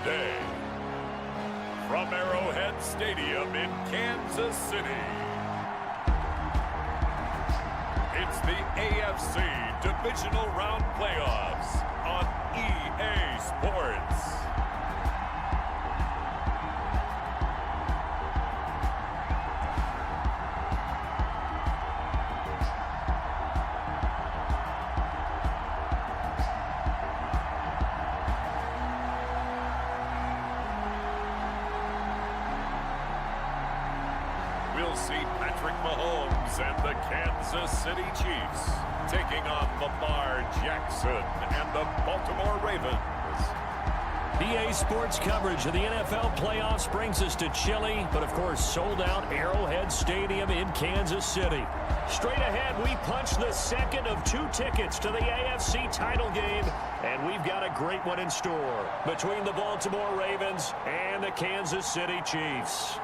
Sunday. From Arrowhead Stadium in Kansas City, it's the AFC Divisional Round Playoffs on EA Sports. We'll see Patrick Mahomes and the Kansas City Chiefs taking on Lamar Jackson and the Baltimore Ravens. EA Sports coverage of the NFL playoffs brings us to chilly, but of course sold out Arrowhead Stadium in Kansas City. Straight ahead, we punch the second of 2 tickets to the AFC title game, and we've got a great one in store between the Baltimore Ravens and the Kansas City Chiefs.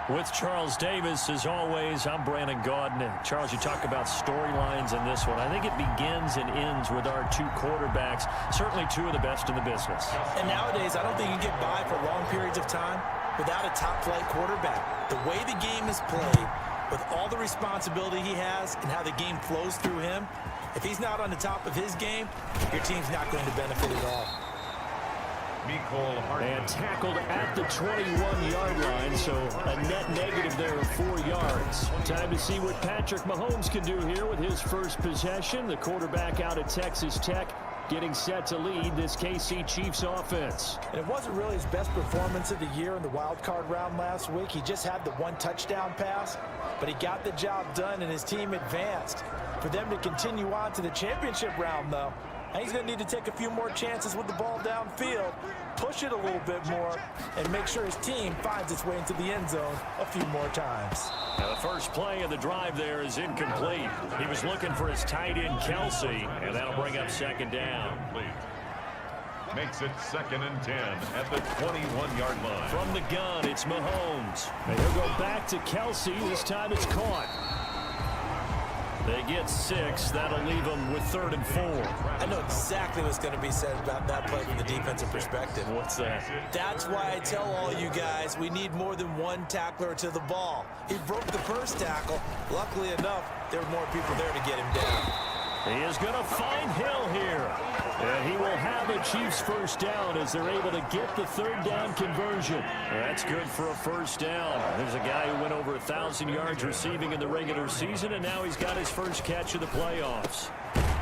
With Charles Davis, as always, I'm Brandon Gaudin. Charles, you talk about storylines in this one. I think it begins and ends with our 2 quarterbacks, certainly 2 of the best in the business. And nowadays, I don't think you get by for long periods of time without a top-flight quarterback. The way the game is played, with all the responsibility he has and how the game flows through him, if he's not on the top of his game, your team's not going to benefit at all. And tackled at the 21-yard line, so a net negative there of 4 yards. Time to see what Patrick Mahomes can do here with his first possession. The quarterback out at Texas Tech getting set to lead this KC Chiefs offense. And it wasn't really his best performance of the year in the wild card round last week. He just had the 1 touchdown pass, but he got the job done and his team advanced. For them to continue on to the championship round, though, and he's going to need to take a few more chances with the ball downfield, push it a little bit more, and make sure his team finds its way into the end zone a few more times. Now the first play of the drive there is incomplete. He was looking for his tight end, Kelsey, and that'll bring up second down. Makes it 2nd and 10 at the 21-yard line. From the gun, it's Mahomes. And he'll go back to Kelsey. This time it's caught. They get 6. That'll leave them with 3rd and 4. I know exactly what's going to be said about that play from the defensive perspective. What's that? That's why I tell all you guys we need more than 1 tackler to the ball. He broke the first tackle. Luckily enough, there were more people there to get him down. He is going to find Hill here. And he will have a Chiefs first down as they're able to get the 3rd down conversion. That's good for a first down. There's a guy who went over 1,000 yards receiving in the regular season, and now he's got his first catch of the playoffs.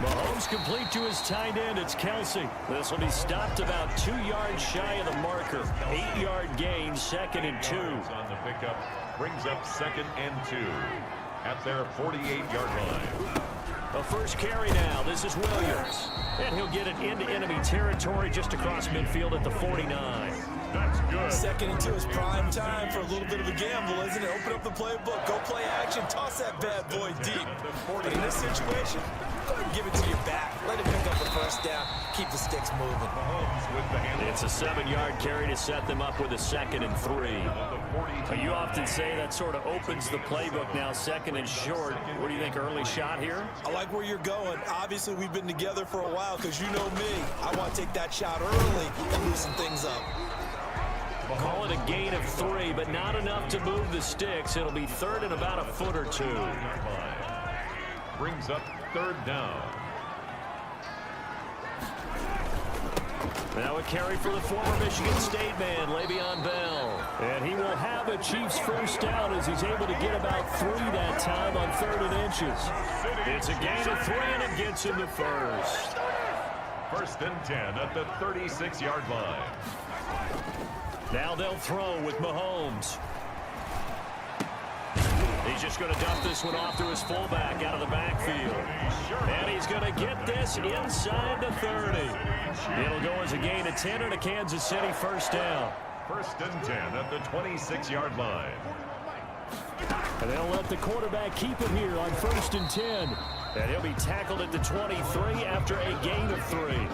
Mahomes complete to his tight end. It's Kelsey. This will be stopped about 2 yards shy of the marker. 8-yard gain, 2nd and 2. On the pickup brings up 2nd and 2 at their 48-yard line. A first carry now. This is Williams. And he'll get it into enemy territory just across midfield at the 49. That's good. 2nd and 2 is prime time for a little bit of a gamble, isn't it? Open up the playbook, go play action, toss that bad boy deep. But in this situation, go ahead and give it to your back. Let him pick up the first down. Keep the sticks moving. It's a 7-yard carry to set them up with a 2nd and 3. You often say that sort of opens the playbook now, 2nd and short. What do you think, early shot here? I like where you're going. Obviously, we've been together for a while because you know me. I want to take that shot early and loosen things up. Call it a gain of 3, but not enough to move the sticks. It'll be 3rd and about a foot or 2. Brings up 3rd down. Now a carry for the former Michigan State man, Le'Veon Bell. And he will have a Chiefs first down as he's able to get about 3 that time on 3rd and inches. It's a gain of 3, and it gets him to first. 1st and 10 at the 36-yard line. Now they'll throw with Mahomes. He's just going to dump this one off to his fullback out of the backfield. And he's going to get this inside the 30. It'll go as a gain of 10 and a Kansas City first down. 1st and 10 at the 26-yard line. And they'll let the quarterback keep it here on 1st and 10. And he'll be tackled at the 23 after a gain of 3.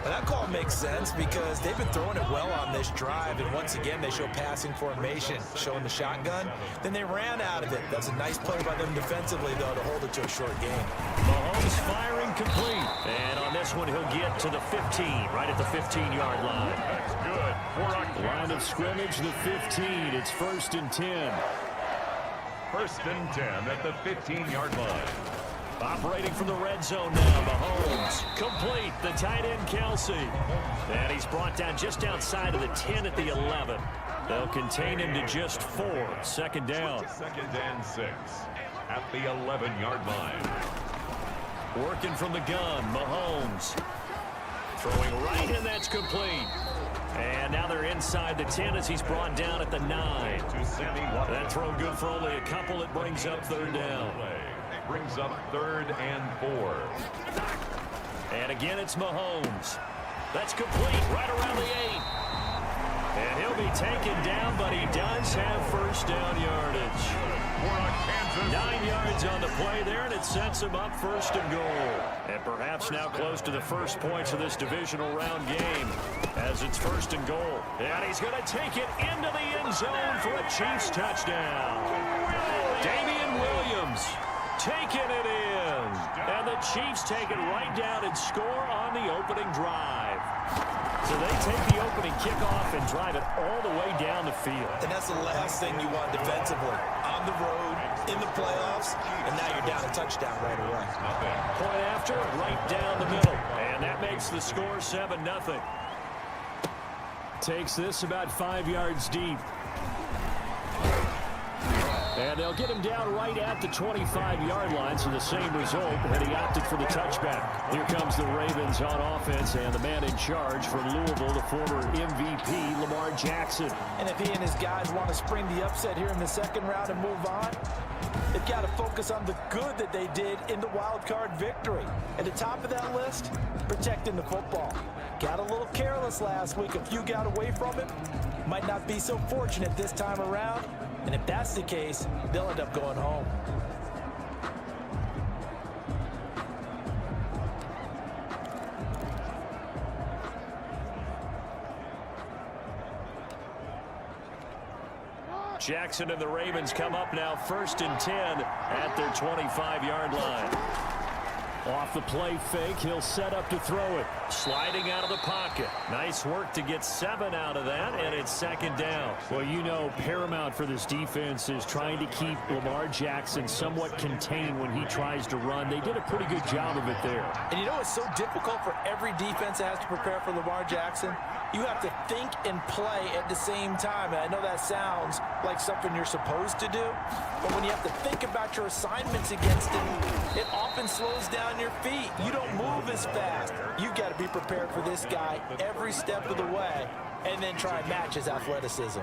But that call makes sense because they've been throwing it well on this drive, and once again they show passing formation, showing the shotgun. Then they ran out of it. That's a nice play by them defensively, though, to hold it to a short game. Mahomes firing complete. And on this one, he'll get to the 15, right at the 15-yard line. That's good. Line of scrimmage, the 15. It's 1st and 10. 1st and 10 at the 15-yard line. Operating from the red zone now, Mahomes. Complete, the tight end, Kelsey. And he's brought down just outside of the 10 at the 11. They'll contain him to just 4. 2nd down. 2nd and 6 at the 11-yard line. Working from the gun, Mahomes. Throwing right, and that's complete. And now they're inside the 10 as he's brought down at the 9. That throw good for only a couple. It brings up 3rd down. Brings up 3rd and 4. And again, it's Mahomes. That's complete right around the 8. And he'll be taken down, but he does have 1st down yardage. 9 yards on the play there, and it sets him up 1st and goal. And perhaps now close to the first points of this divisional round game as it's 1st and goal. And he's going to take it into the end zone for a Chiefs touchdown. Damian Williams taking it in. And the Chiefs take it right down and score on the opening drive. So they take the opening kickoff and drive it all the way down the field. And that's the last thing you want defensively. On the road, in the playoffs, and now you're down a touchdown right away. Point after, right down the middle. And that makes the score 7-0. Takes this about 5 yards deep. And they'll get him down right at the 25-yard line, so the same result, and he opted for the touchback. Here comes the Ravens on offense, and the man in charge from Louisville, the former MVP, Lamar Jackson. And if he and his guys want to spring the upset here in the 2nd round and move on, they've got to focus on the good that they did in the wild card victory. At the top of that list, protecting the football. Got a little careless last week. A few got away from it. Might not be so fortunate this time around. And if that's the case, they'll end up going home. Jackson and the Ravens come up now 1st and 10 at their 25-yard line. Off the play fake, he'll set up to throw it. Sliding out of the pocket. Nice work to get 7 out of that, and it's 2nd down. Well, you know, paramount for this defense is trying to keep Lamar Jackson somewhat contained when he tries to run. They did a pretty good job of it there. And you know it's so difficult for every defense that has to prepare for Lamar Jackson? You have to think and play at the same time. And I know that sounds like something you're supposed to do, but when you have to think about your assignments against him, it often slows down your feet. You don't move as fast. You've got to be prepared for this guy every step of the way and then try and match his athleticism.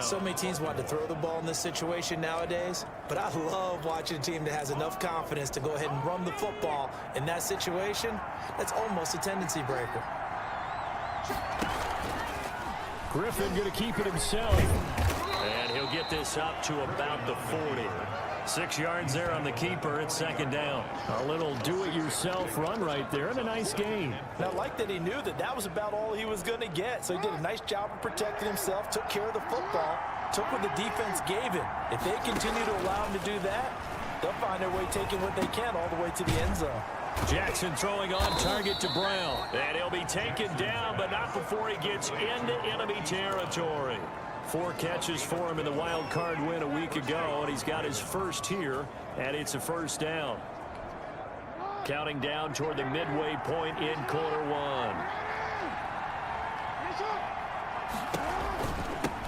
So many teams want to throw the ball in this situation nowadays, but I love watching a team that has enough confidence to go ahead and run the football in that situation. That's almost a tendency breaker. Griffin going to keep it himself. And he'll get this up to about the 40. 6 yards there on the keeper. It's 2nd down. A little do-it-yourself run right there and a nice gain. And I like that he knew that that was about all he was going to get. So he did a nice job of protecting himself, took care of the football, took what the defense gave him. If they continue to allow him to do that, they'll find their way taking what they can all the way to the end zone. Jackson throwing on target to Brown. And he'll be taken down, but not before he gets into enemy territory. 4 catches for him in the wild card win a week ago, and he's got his first here, and it's a 1st down. Counting down toward the midway point in quarter 1.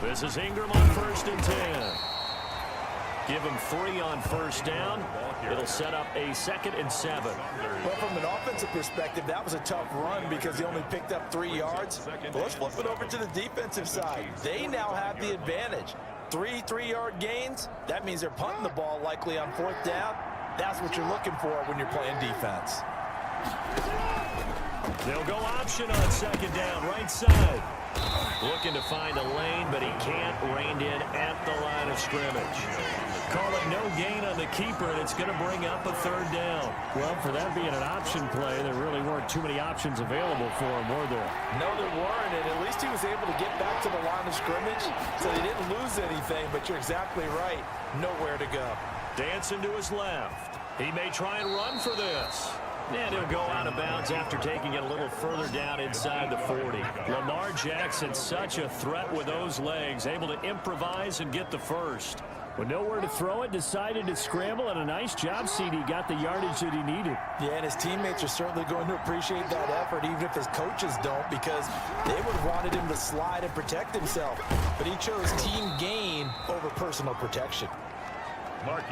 This is Ingram on 1st and 10. Give him 3 on 1st down. It'll set up a 2nd and 7. Well, from an offensive perspective, that was a tough run because he only picked up 3 yards. But let's flip it over to the defensive side. They now have the advantage. 3 3-yard gains. That means they're punting the ball likely on 4th down. That's what you're looking for when you're playing defense. They'll go option on 2nd down, right side. Looking to find a lane, but he can't. Reined in at the line of of scrimmage. Call it no gain on the keeper, and it's going to bring up a third down. Well, for that being an option play, there really weren't too many options available for him, were there? No, there weren't, and at least he was able to get back to the line of scrimmage, so he didn't lose anything, but you're exactly right. Nowhere to go. Dancing to his left. He may try and run for this. And he'll go out of bounds after taking it a little further down inside the 40. Lamar Jackson, such a threat with those legs, able to improvise and get the first. With nowhere to throw it, decided to scramble, and a nice job, CD. Got the yardage that he needed. Yeah, and his teammates are certainly going to appreciate that effort, even if his coaches don't, because they would have wanted him to slide and protect himself. But he chose team gain over personal protection.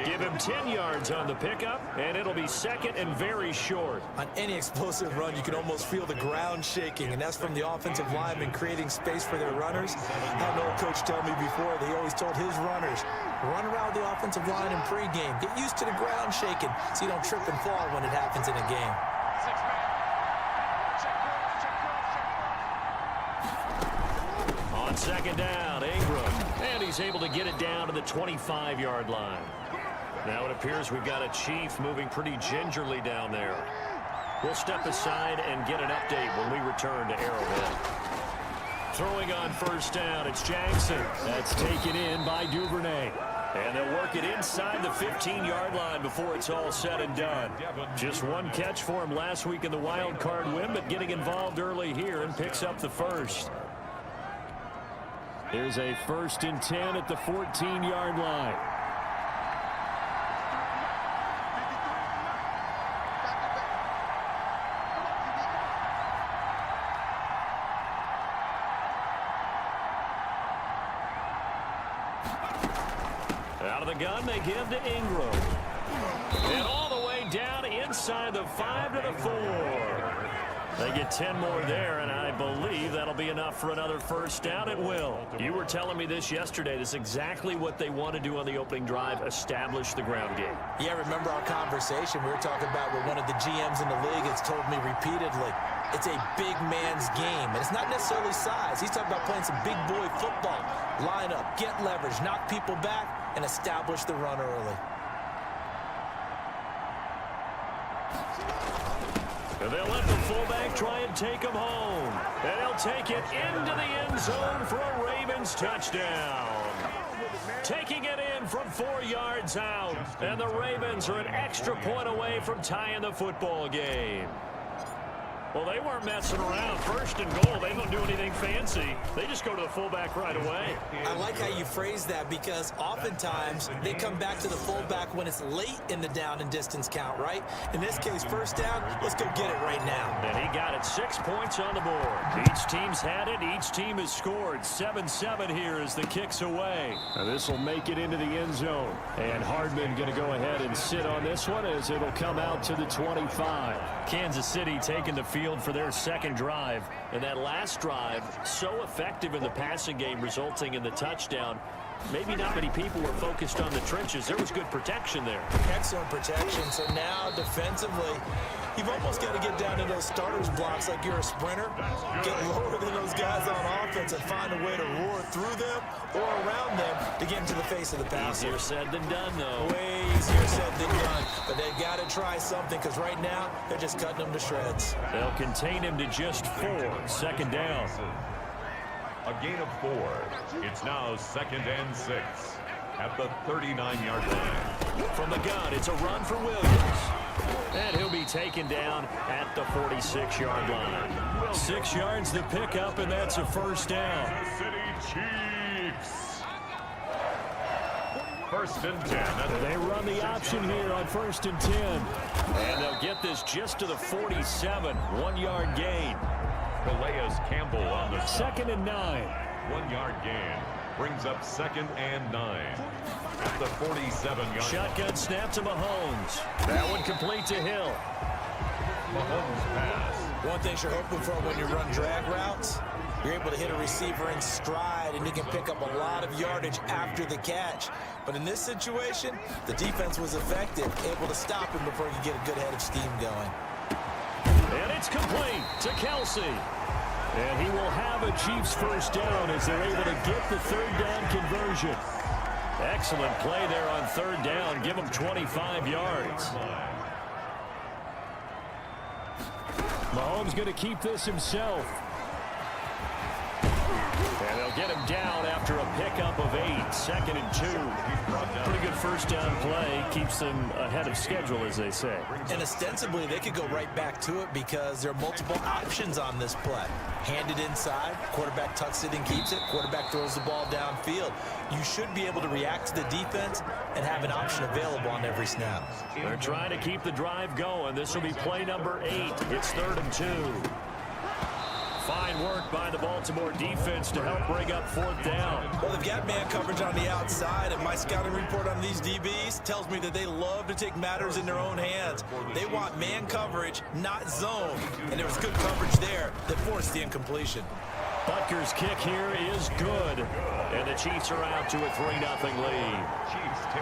Give him 10 yards on the pickup, and it'll be second and very short. On any explosive run, you can almost feel the ground shaking, and that's from the offensive linemen creating space for their runners. I had an old coach tell me before, they always told his runners, run around the offensive line in pregame. Get used to the ground shaking so you don't trip and fall when it happens in a game. On second down, Ingram, and he's able to get it down to the 25-yard line. Now it appears we've got a Chief moving pretty gingerly down there. We'll step aside and get an update when we return to Arrowhead. Throwing on first down, it's Jackson. That's taken in by Duvernay. And they'll work it inside the 15-yard line before it's all said and done. Just one catch for him last week in the wild card win, but getting involved early here and picks up the first. There's a 1st and 10 at the 14-yard line. Out of the gun, they give to Ingram. And all the way down inside the 5 to the 4. They get 10 more there, and I believe that'll be enough for another first down. It will. You were telling me this yesterday. This is exactly what they want to do on the opening drive, establish the ground game. Yeah, remember our conversation we were talking about where one of the GMs in the league has told me repeatedly, it's a big man's game, and it's not necessarily size. He's talking about playing some big boy football. Line up, get leverage, knock people back, and establish the run early. And they'll let the fullback try and take him home. And he'll take it into the end zone for a Ravens touchdown. Taking it in from 4 yards out. And the Ravens are an extra point away from tying the football game. Well, they weren't messing around. 1st and goal, they don't do anything fancy. They just go to the fullback right away. I like how you phrase that because oftentimes they come back to the fullback when it's late in the down and distance count, right? In this case, first down, let's go get it right now. And he got it, 6 points on the board. Each team's had it. Each team has scored. 7-7 here as the kick's away. Now this will make it into the end zone. And Hardman going to go ahead and sit on this one as it'll come out to the 25. Kansas City taking the field for their second drive, and that last drive so effective in the passing game, resulting in the touchdown. Maybe not many people were focused on the trenches. There was good protection there. Excellent protection. So now defensively, you've almost got to get down to those starters blocks like you're a sprinter. Get lower than those guys on offense and find a way to roar through them or around them to get into the face of the passer. Easier said than done, though. Way easier said than done. But they've got to try something because right now they're just cutting them to shreds. They'll contain him to just 4. 2nd down. A gain of 4. It's now 2nd and 6 at the 39-yard line. From the gun, it's a run for Williams. And he'll be taken down at the 46-yard line. 6 yards to pick up, and that's a first down. Kansas City Chiefs. 1st and 10. They run the option here on 1st and 10. And they'll get this just to the 47. 1-yard gain. Calais Campbell on the 2nd and 9. 1-yard gain. Brings up 2nd and 9 at the 47-yard. Shotgun snap to Mahomes. That one complete to Hill. Mahomes pass. One thing you're hoping for when you run drag routes, you're able to hit a receiver in stride and you can pick up a lot of yardage after the catch. But in this situation, the defense was effective, able to stop him before you get a good head of steam going. And it's complete to Kelsey. And he will have a Chiefs first down as they're able to get the 3rd down conversion. Excellent play there on third down. Give them 25 yards. Mahomes going to keep this himself. And they'll get him down after a pickup of 8. 2nd and 2. Pretty good first down play. Keeps them ahead of schedule, as they say. And ostensibly, they could go right back to it because there are multiple options on this play. Handed inside, quarterback tucks it and keeps it, quarterback throws the ball downfield. You should be able to react to the defense and have an option available on every snap. They're trying to keep the drive going. This will be play number 8. It's 3rd and 2. Fine work by the Baltimore defense to help bring up 4th down. Well, they've got man coverage on the outside, and my scouting report on these DBs tells me that they love to take matters in their own hands. They want man coverage, not zone. And there was good coverage there that forced the incompletion. Butker's kick here is good. And the Chiefs are out to a 3-0 lead. Chiefs 10.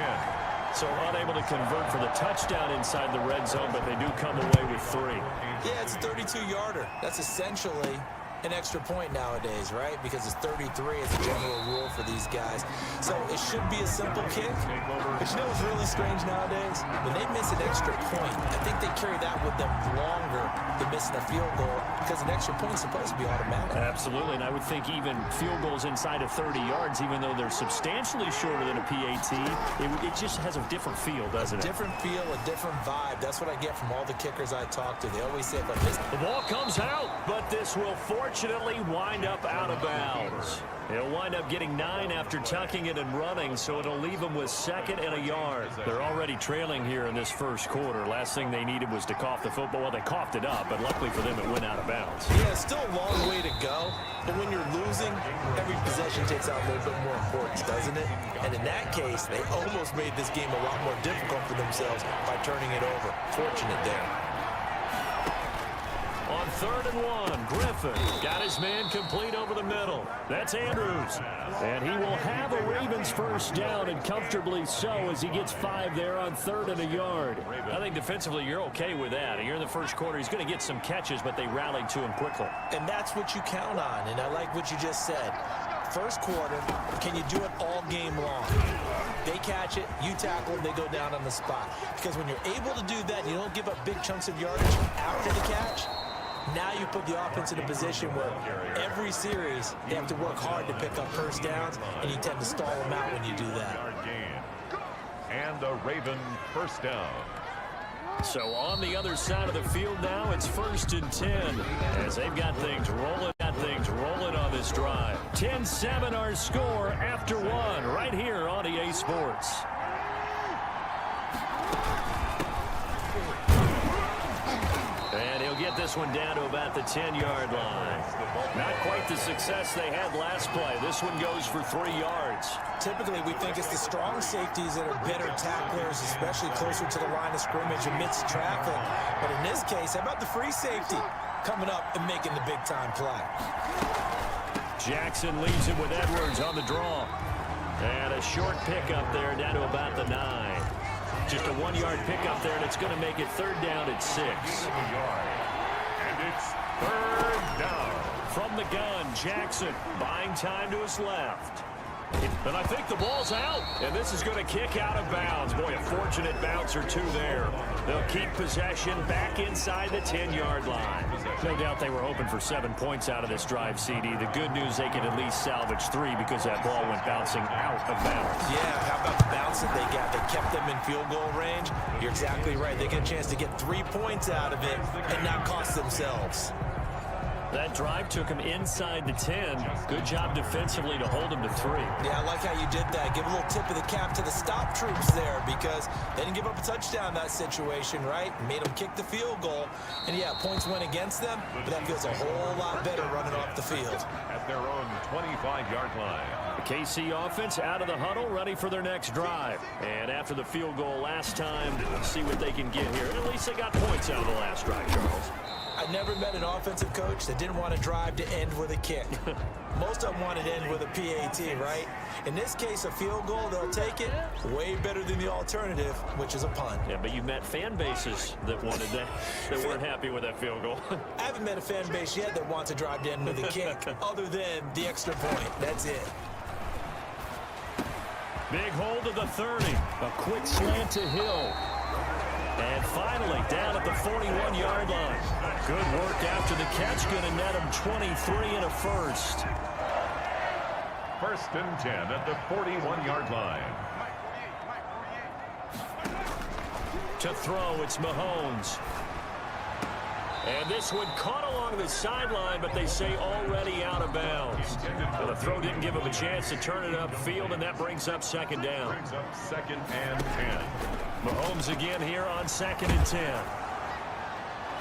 So unable to convert for the touchdown inside the red zone, but they do come away with 3. Yeah, it's a 32-yarder. That's essentially an extra point nowadays, right? Because it's 33 as a general rule for these guys. So it should be a simple kick. But you know what's really strange nowadays? When they miss an extra point, I think they carry that with them longer than missing a field goal because an extra point is supposed to be automatic. Absolutely, and I would think even field goals inside of 30 yards, even though they're substantially shorter than a PAT, it just has a different feel, doesn't it? A different feel, a different vibe. That's what I get from all the kickers I talk to. They always say, if I miss... The ball comes out, but this will fortunately wind up out of bounds. He'll wind up getting 9 after tucking it and running, so it'll leave him with 2nd and a yard. They're already trailing here in this first quarter. Last thing they needed was to cough the football. Well, they coughed it up, but luckily for them, it went out of bounds. Yeah, it's still a long way to go, but when you're losing, every possession takes out a little bit more importance, doesn't it? And in that case, they almost made this game a lot more difficult for themselves by turning it over. Fortunate there. On 3rd and 1, Griffin got his man complete over the middle. That's Andrews. And he will have a Ravens first down, and comfortably so, as he gets 5 there on 3rd and a yard. I think defensively you're okay with that. You're in the first quarter. He's going to get some catches, but they rallied to him quickly. And that's what you count on, and I like what you just said. First quarter, can you do it all game long? They catch it, you tackle them, they go down on the spot. Because when you're able to do that, you don't give up big chunks of yardage after the catch. Now you put the offense in a position where every series they have to work hard to pick up first downs, and you tend to stall them out when you do that. And a Raven first down. So on the other side of the field now, it's 1st and 10 as they've got things rolling on this drive. 10-7 our score after 1 right here on EA Sports. And he'll get this one down to about the 10-yard line. Not quite the success they had last play. This one goes for 3 yards. Typically, we think it's the strong safeties that are better tacklers, especially closer to the line of scrimmage amidst traffic. But in this case, how about the free safety coming up and making the big-time play? Jackson leads him with Edwards on the draw. And a short pickup there down to about the 9. Just a 1-yard pickup there, and it's going to make it 3rd down at 6. And it's 3rd down. From the gun, Jackson buying time to his left. And I think the ball's out, and this is going to kick out of bounds. Boy, a fortunate bounce or 2 there. They'll keep possession back inside the 10-yard line. No doubt they were hoping for 7 points out of this drive, CD. The good news, they can at least salvage 3 because that ball went bouncing out of bounds. Yeah, how about the bounce that they got? They kept them in field goal range. You're exactly right. They get a chance to get 3 points out of it and not cost themselves. That drive took him inside the 10. Good job defensively to hold him to 3. Yeah, I like how you did that. Give a little tip of the cap to the stop troops there because they didn't give up a touchdown in that situation, right? Made them kick the field goal. And, yeah, points went against them, but that feels a whole lot better running off the field. At their own 25-yard line. The KC offense out of the huddle, ready for their next drive. And after the field goal last time, see what they can get here. At least they got points out of the last drive, Charles. I never met an offensive coach that didn't want to drive to end with a kick. Most of them wanted to end with a PAT, right? In this case, a field goal, they'll take it way better than the alternative, which is a punt. Yeah, but you met fan bases that wanted that, that weren't happy with that field goal. I haven't met a fan base yet that wants to drive to end with a kick, other than the extra point. That's it. Big hold of the 30. A quick slant to Hill. And finally, down at the 41-yard line. Good work after the catch. Going to net him 23 and a first. 1st and 10 at the 41-yard line. To throw, it's Mahomes. And this one caught along the sideline, but they say already out of bounds. So the throw didn't give him a chance to turn it upfield, and that brings up 2nd down. Brings up 2nd and 10. Mahomes again here on 2nd and 10.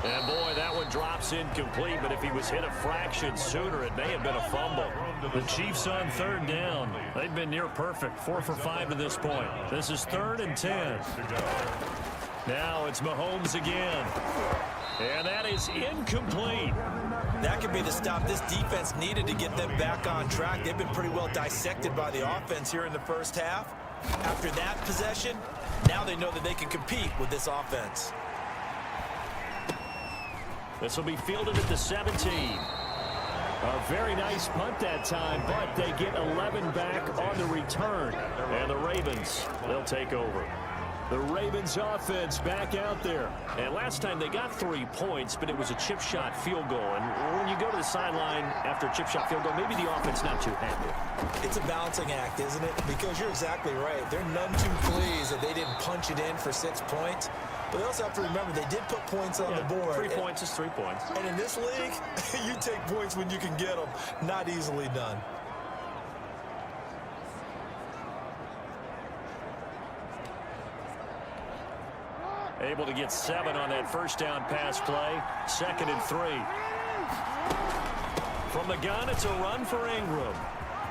And boy, that one drops incomplete, but if he was hit a fraction sooner, it may have been a fumble. The Chiefs on 3rd down. They've been near perfect, 4 for 5 to this point. This is 3rd and 10. Now it's Mahomes again. And that is incomplete. That could be the stop this defense needed to get them back on track. They've been pretty well dissected by the offense here in the first half. After that possession, now they know that they can compete with this offense. This will be fielded at the 17. A very nice punt that time, but they get 11 back on the return. And the Ravens, they'll take over. The Ravens offense back out there. And last time they got 3 points, but it was a chip shot field goal. And when you go to the sideline after a chip shot field goal, maybe the offense not too happy. It's a balancing act, isn't it? Because you're exactly right. They're none too pleased that they didn't punch it in for 6 points. But they also have to remember they did put points on the board. 3 points is 3 points. And in this league, you take points when you can get them. Not easily done. Able to get 7 on that 1st down pass play. 2nd and 3. From the gun, it's a run for Ingram.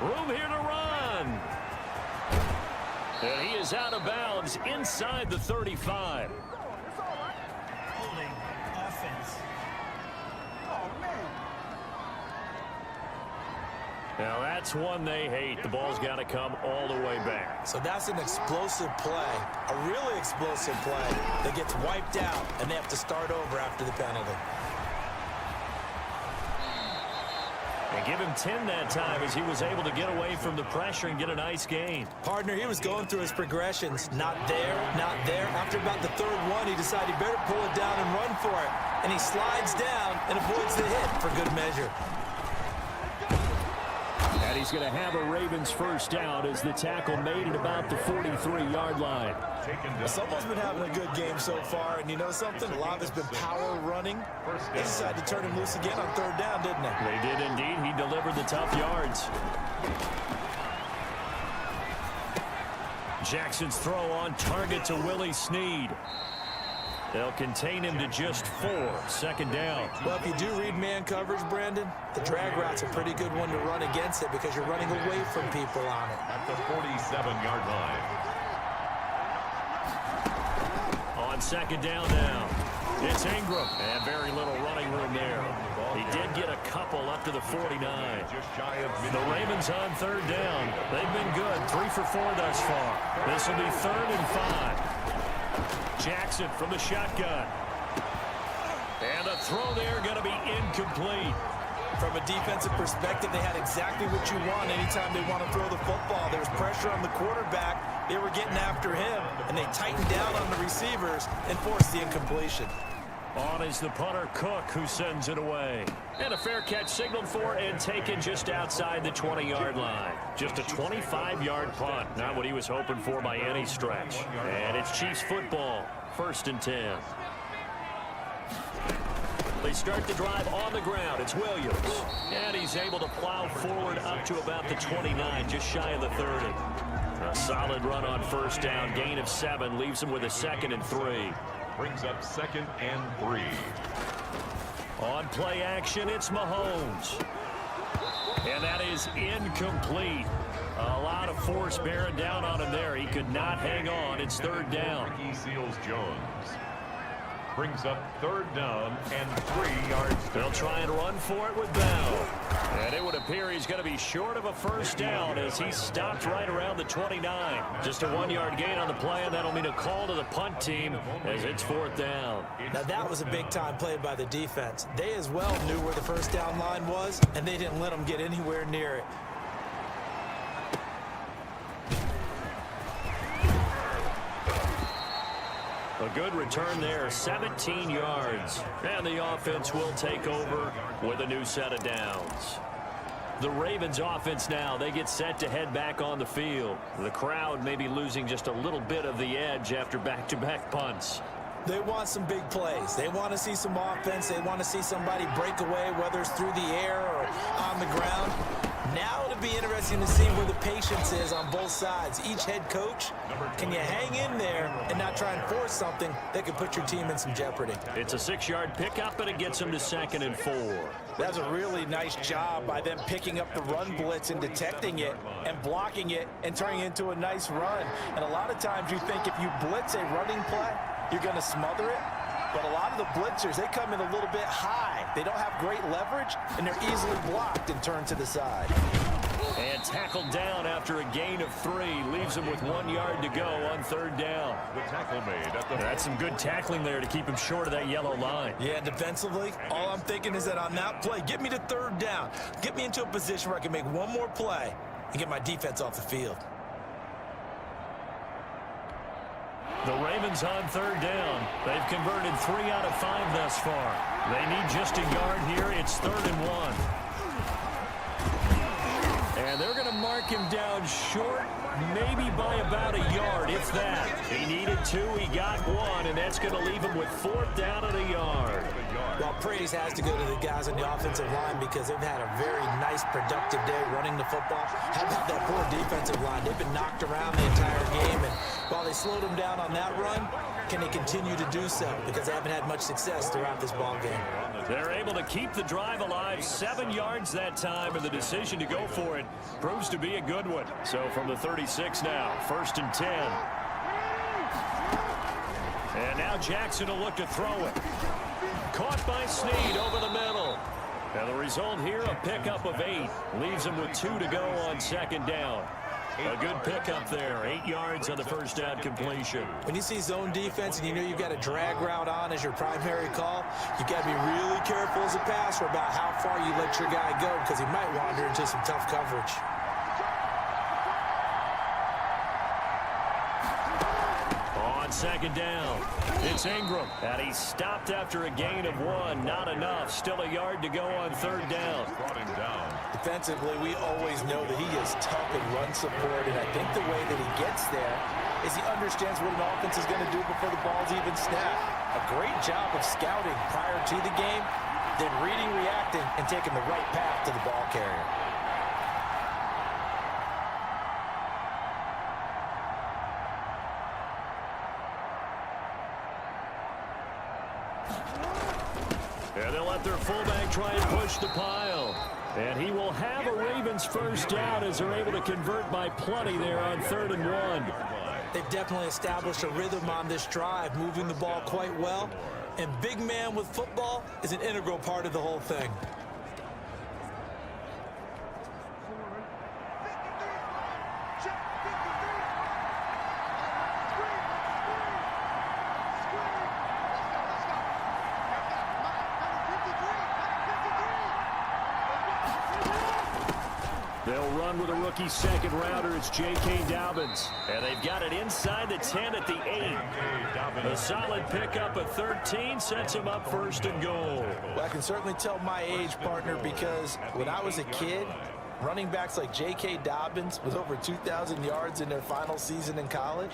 Room here to run. And he is out of bounds inside the 35. Holding offense. Now that's one they hate. The ball's got to come all the way back. So that's an explosive play, a really explosive play that gets wiped out, and they have to start over after the penalty. And give him 10 that time as he was able to get away from the pressure and get a nice gain. Partner, he was going through his progressions. Not there, not there. After about the 3rd one, he decided he better pull it down and run for it. And he slides down and avoids the hit for good measure. And he's going to have a Ravens 1st down as the tackle made at about the 43-yard line. Someone's been having a good game so far, and you know something? A lot of it's been power running. They decided to turn him loose again on 3rd down, didn't they? They did indeed. He delivered the tough yards. Jackson's throw on target to Willie Snead. They'll contain him to just 4. 2nd down. Well, if you do read man coverage, Brandon, the drag route's a pretty good one to run against it because you're running away from people on it. At the 47-yard line. On 2nd down now. It's Ingram. And very little running room there. He did get a couple up to the 49. Just shy of The Ravens on 3rd down. They've been good. 3 for 4 thus far. This will be 3rd and 5. Jackson from the shotgun. And the throw there going to be incomplete. From a defensive perspective, they had exactly what you want anytime they want to throw the football. There was pressure on the quarterback. They were getting after him, and they tightened down on the receivers and forced the incompletion. On is the punter, Cook, who sends it away. And a fair catch signaled for and taken just outside the 20-yard line. Just a 25-yard punt. Not what he was hoping for by any stretch. And it's Chiefs football, 1st and 10. They start the drive on the ground. It's Williams. And he's able to plow forward up to about the 29, just shy of the 30. A solid run on 1st down. Gain of 7 leaves him with a 2nd and 3. Brings up 2nd and 3. On play action, it's Mahomes. And that is incomplete. A lot of force bearing down on him there. He could not hang on. It's 3rd down. Ricky Seals-Jones. Brings up 3rd down and 3 yards. They'll try and run for it with Bell. And it would appear he's going to be short of a 1st down as he stopped right around the 29. Just a 1-yard gain on the play, and that'll mean a call to the punt team as it's 4th down. Now, that was a big-time play by the defense. They as well knew where the 1st down line was, and they didn't let them get anywhere near it. good return there, 17 yards. And the offense will take over with a new set of downs. The Ravens offense now, they get set to head back on the field. The crowd may be losing just a little bit of the edge after back-to-back punts. They want some big plays. They want to see some offense. They want to see somebody break away, whether it's through the air or on the ground. Now it'll be interesting to see where the patience is on both sides. Each head coach, can you hang in there and not try and force something that could put your team in some jeopardy? It's a 6-yard pickup, and it gets them to 2nd and 4. That's a really nice job by them picking up the run blitz and detecting it and blocking it and turning it into a nice run. And a lot of times you think if you blitz a running play, you're going to smother it. But a lot of the blitzers, they come in a little bit high. They don't have great leverage, and they're easily blocked and turned to the side. And tackled down after a gain of 3. Leaves him with 1 yard to go on 3rd down. The tackle made at the... That's some good tackling there to keep him short of that yellow line. Yeah, defensively, all I'm thinking is that on that play, get me to 3rd down. Get me into a position where I can make one more play and get my defense off the field. The Ravens on 3rd down. They've converted 3 out of 5 thus far. They need just a yard here. It's 3rd and 1. And they're going to mark him down short, maybe by about a yard, if that. He needed 2, he got 1, and that's going to leave him with 4th down and a yard. Well, praise has to go to the guys on the offensive line because they've had a very nice, productive day running the football. How about that poor defensive line? They've been knocked around the entire game, and while they slowed them down on that run, can they continue to do so? Because they haven't had much success throughout this ball game. They're able to keep the drive alive, 7 yards that time, and the decision to go for it proves to be a good one. So from the 36 now, 1st and 10. And now Jackson will look to throw it. Caught by Snead over the middle. And the result here, a pickup of 8. Leaves him with 2 to go on 2nd down. A good pickup there, 8 yards on the 1st down completion. When you see zone defense and you know you've got a drag route on as your primary call, you got to be really careful as a passer about how far you let your guy go because he might wander into some tough coverage. On 2nd down, it's Ingram. And he stopped after a gain of 1. Not enough. Still a yard to go on 3rd down. Brought him down. Defensively, we always know that he is tough in run support, and I think the way that he gets there is he understands what an offense is going to do before the ball's even snapped. A great job of scouting prior to the game, then reading, reacting, and taking the right path to the ball carrier. And they'll let their fullback try and push the pile. And he will have a Ravens 1st down as they're able to convert by plenty there on 3rd and 1. They've definitely established a rhythm on this drive, moving the ball quite well. And big man with football is an integral part of the whole thing. They'll run with a rookie 2nd rounder. It's J.K. Dobbins. And they've got it inside the 10 at the 8. A solid pickup at 13 sets him up 1st and goal. Well, I can certainly tell my age, partner, because when I was a kid, running backs like J.K. Dobbins with over 2,000 yards in their final season in college,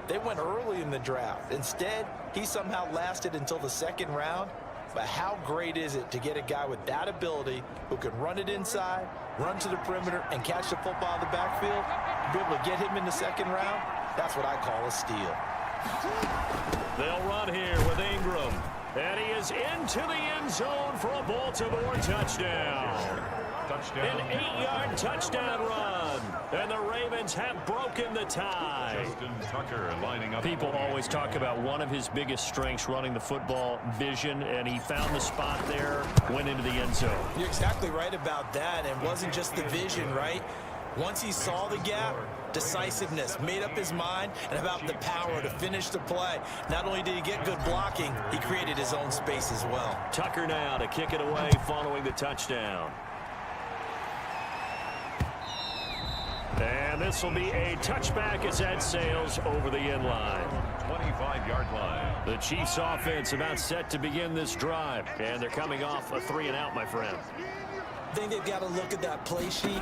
they went early in the draft. Instead, he somehow lasted until the 2nd round. But how great is it to get a guy with that ability who can run it inside, run to the perimeter, and catch the football in the backfield? Be able to get him in the 2nd round? That's what I call a steal. They'll run here with Ingram. And he is into the end zone for a Baltimore touchdown. An 8-yard touchdown run. And the Ravens have broken the tie. Justin Tucker lining up. People always talk about one of his biggest strengths running the football, vision, and he found the spot there, went into the end zone. You're exactly right about that. And it wasn't just the vision, right? Once he saw the gap, decisiveness, made up his mind, and about the power to finish the play. Not only did he get good blocking, he created his own space as well. Tucker now to kick it away following the touchdown. And And this will be a touchback as that sails over the end line. 25-yard line. The Chiefs offense about set to begin this drive. And they're coming off a 3-and-out, my friend. I think they've got to look at that play sheet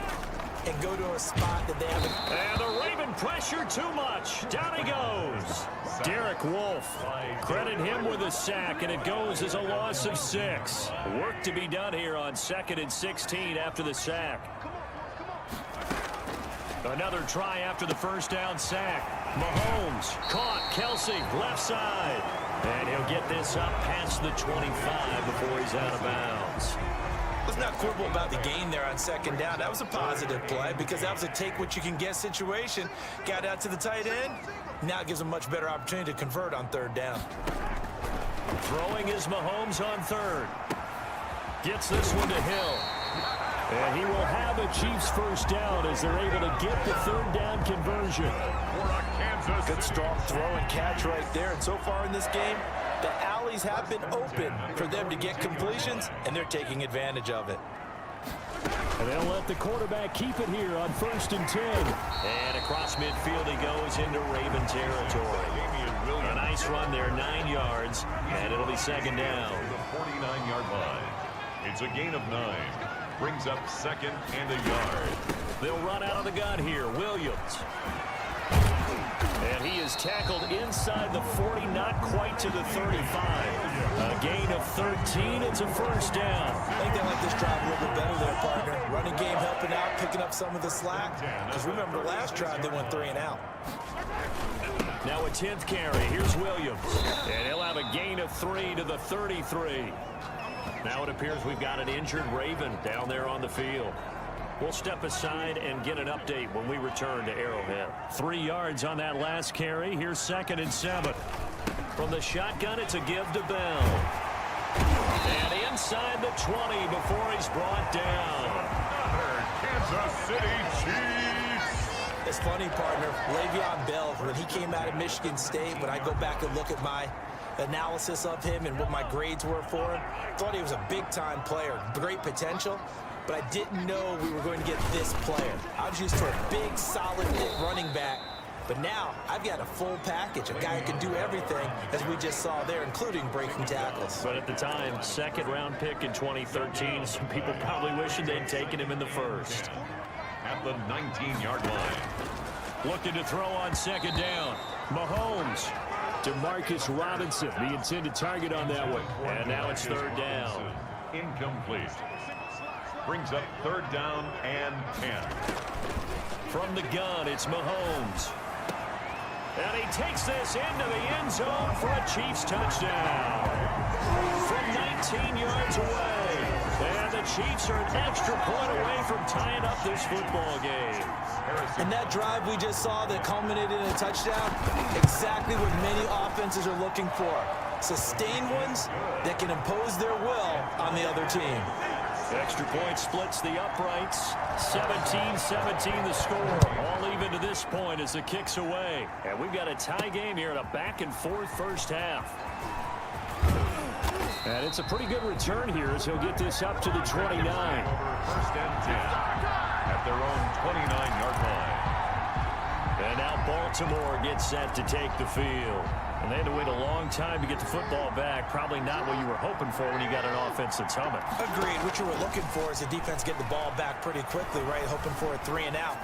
and go to a spot that they haven't. And the Raven pressure too much. Down he goes. Derek Wolfe. Credit him with a sack, and it goes as a loss of 6. Work to be done here on 2nd and 16 after the sack. Another try after the first down sack. Mahomes caught. Kelsey left side. And he'll get this up past the 25 before he's out of bounds. Let's not quibble about the gain there on 2nd down. That was a positive play because that was a take-what-you-can-get situation. Got out to the tight end. Now it gives a much better opportunity to convert on 3rd down. Throwing is Mahomes on 3rd. Gets this one to Hill. And he will have a Chiefs first down as they're able to get the 3rd down conversion. Good strong throw and catch right there. And so far in this game, the alleys have been open for them to get completions, and they're taking advantage of it. And they'll let the quarterback keep it here on 1st and 10. And across midfield he goes into Raven territory. A nice run there, 9 yards, and it'll be 2nd down. The 49-yard line. It's a gain of 9. Brings up 2nd and a yard. They'll run out of the gun here. Williams. And he is tackled inside the 40, not quite to the 35. A gain of 13. It's a first down. I think they like this drive a little bit better there, partner. Running game helping out, picking up some of the slack. Because remember, the last drive they went 3-and-out. Now a 10th carry. Here's Williams. And he'll have a gain of 3 to the 33. Now it appears we've got an injured Raven down there on the field. We'll step aside and get an update when we return to Arrowhead. 3 yards on that last carry. Here's 2nd and 7. From the shotgun, it's a give to Bell. And inside the 20 before he's brought down. Kansas City Chiefs. It's funny, partner. Le'Veon Bell, when he came out of Michigan State, when I go back and look at my analysis of him and what my grades were for him, thought he was a big-time player, great potential. But I didn't know we were going to get this player. I was used to a big, solid running back. But now I've got a full package, a guy who can do everything, as we just saw there, including breaking tackles. But at the time, 2nd-round pick in 2013, some people probably wishing they'd taken him in the 1st. At the 19-yard line. Looking to throw on 2nd down. Mahomes. Demarcus Robinson, the intended target on that one. And now it's 3rd down. Incomplete. Brings up 3rd down and 10. From the gun, it's Mahomes. And he takes this into the end zone for a Chiefs touchdown. From 19 yards away. And the Chiefs are an extra point away from tying up this football game. And that drive we just saw that culminated in a touchdown, exactly what many offenses are looking for. Sustained ones that can impose their will on the other team. Extra point splits the uprights. 17-17 the score. All even to this point as the kick's away. And we've got a tie game here in a back-and-forth first half. And it's a pretty good return here as he'll get this up to the 29. 1st and 10 at their own 29-yard line. And now Baltimore gets set to take the field. And they had to wait a long time to get the football back. Probably not what you were hoping for when you got an offense that's humming. Agreed. What you were looking for is the defense get the ball back pretty quickly, right? Hoping for a 3-and-out.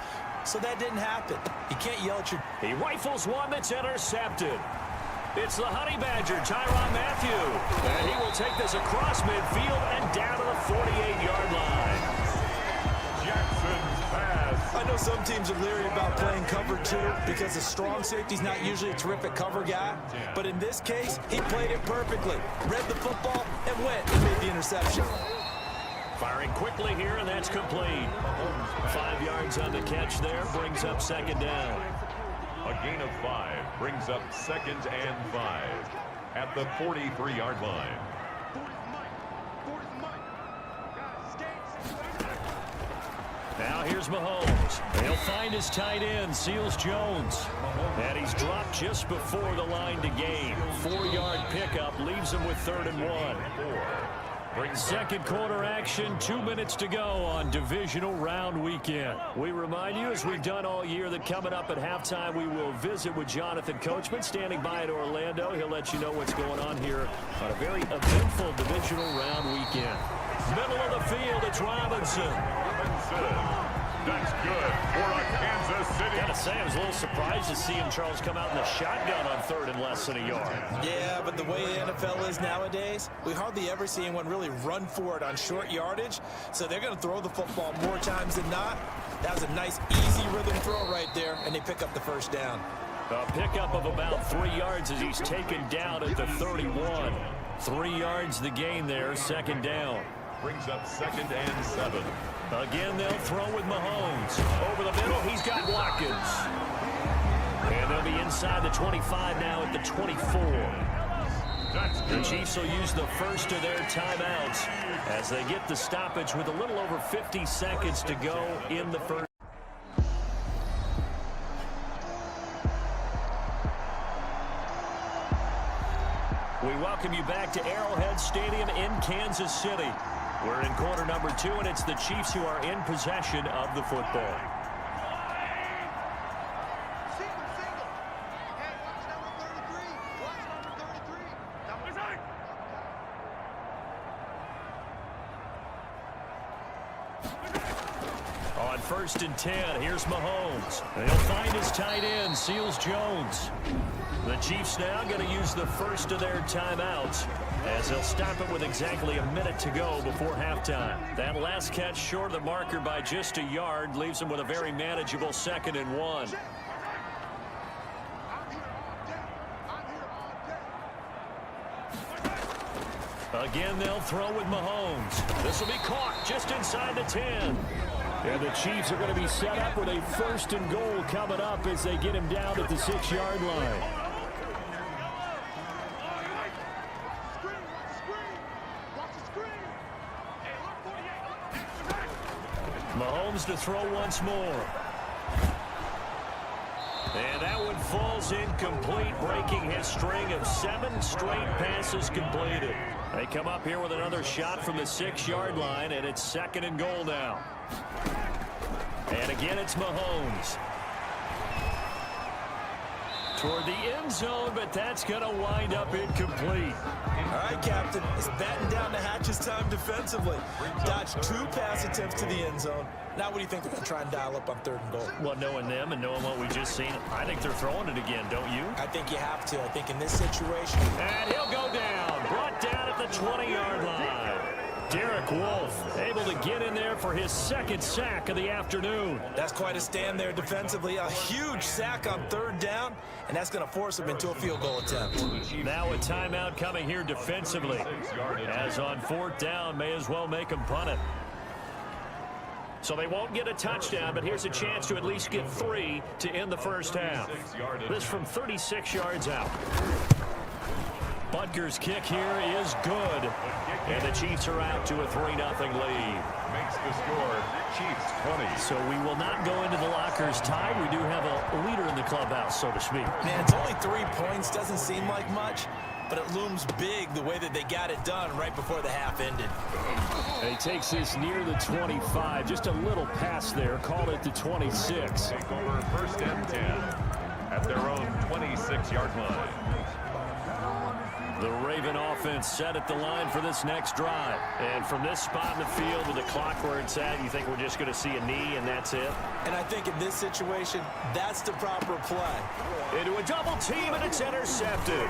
So that didn't happen. You can't yell at your... He rifles one that's intercepted. It's the Honey Badger, Tyrann Mathieu. And he will take this across midfield and down to the 48-yard line. Jackson's pass. I know some teams are leery about playing cover 2 because the strong safety's not usually a terrific cover guy. But in this case, he played it perfectly. Read the football and went and made the interception. Firing quickly here, and that's complete. 5 yards on the catch there, brings up 2nd down. A gain of 5 brings up 2nd and 5 at the 43-yard line. Now here's Mahomes. He'll find his tight end, Seals Jones. And he's dropped just before the line to gain. 4-yard pickup leaves him with 3rd and 1. Second quarter action, 2 minutes to go on divisional round weekend. We remind you, as we've done all year, that coming up at halftime, we will visit with Jonathan Coachman, standing by in Orlando. He'll let you know what's going on here on a very eventful divisional round weekend. Middle of the field, it's Robinson. That's good for a Kansas City. Gotta say, I was a little surprised to see him, Charles, come out in the shotgun on third and less than a yard. Yeah, but the way the NFL is nowadays, we hardly ever see anyone really run for it on short yardage. So they're going to throw the football more times than not. That was a nice, easy rhythm throw right there, and they pick up the first down. A pickup of about 3 yards as he's taken down at the 31. 3 yards the gain there, second down. Brings up 2nd and 7. Again, they'll throw with Mahomes. Over the middle, he's got Watkins. And they'll be inside the 25 now at the 24. The Chiefs will use the first of their timeouts as they get the stoppage with a little over 50 seconds to go in the first. We welcome you back to Arrowhead Stadium in Kansas City. We're in quarter number 2, and it's the Chiefs who are in possession of the football. On 1st and 10, here's Mahomes. He'll find his tight end, Seals Jones. The Chiefs now going to use the first of their timeouts as they'll stop it with exactly a minute to go before halftime. That last catch short of the marker by just a yard leaves them with a very manageable 2nd and 1. Again, they'll throw with Mahomes. This will be caught just inside the 10. And the Chiefs are going to be set up with a 1st and goal coming up as they get him down at the 6-yard line. Mahomes to throw once more. And that one falls incomplete, breaking his string of 7 straight passes completed. They come up here with another shot from the 6-yard line, and it's 2nd and goal now. And again, it's Mahomes. Toward the end zone, but that's going to wind up incomplete. All right, Captain. It's batten down the hatches time defensively. Dodged 2 pass attempts to the end zone. Now what do you think they're going to try and dial up on 3rd and goal? Well, knowing them and knowing what we just seen, I think they're throwing it again, don't you? I think you have to. I think in this situation. And he'll go down. Brought down at the 20-yard line. Derek Wolfe able to get in there for his 2nd sack of the afternoon. That's quite a stand there defensively. A huge sack on 3rd down, and that's going to force him into a field goal attempt. Now a timeout coming here defensively. As on 4th down, may as well make him punt it. So they won't get a touchdown, but here's a chance to at least get 3 to end the first half. This from 36 yards out. Butker's kick here is good. And the Chiefs are out to a 3-0 lead. Makes the score Chiefs 20. So we will not go into the lockers tied. We do have a leader in the clubhouse, so to speak. Man, it's only 3 points. Doesn't seem like much, but it looms big the way that they got it done right before the half ended. And he takes this near the 25. Just a little pass there. Call it the 26. Take over 1st and 10 at their own 26-yard line. The Raven offense set at the line for this next drive. And from this spot in the field with the clock where it's at, you think we're just going to see a knee and that's it? And I think in this situation, that's the proper play. Into a double team, and it's intercepted.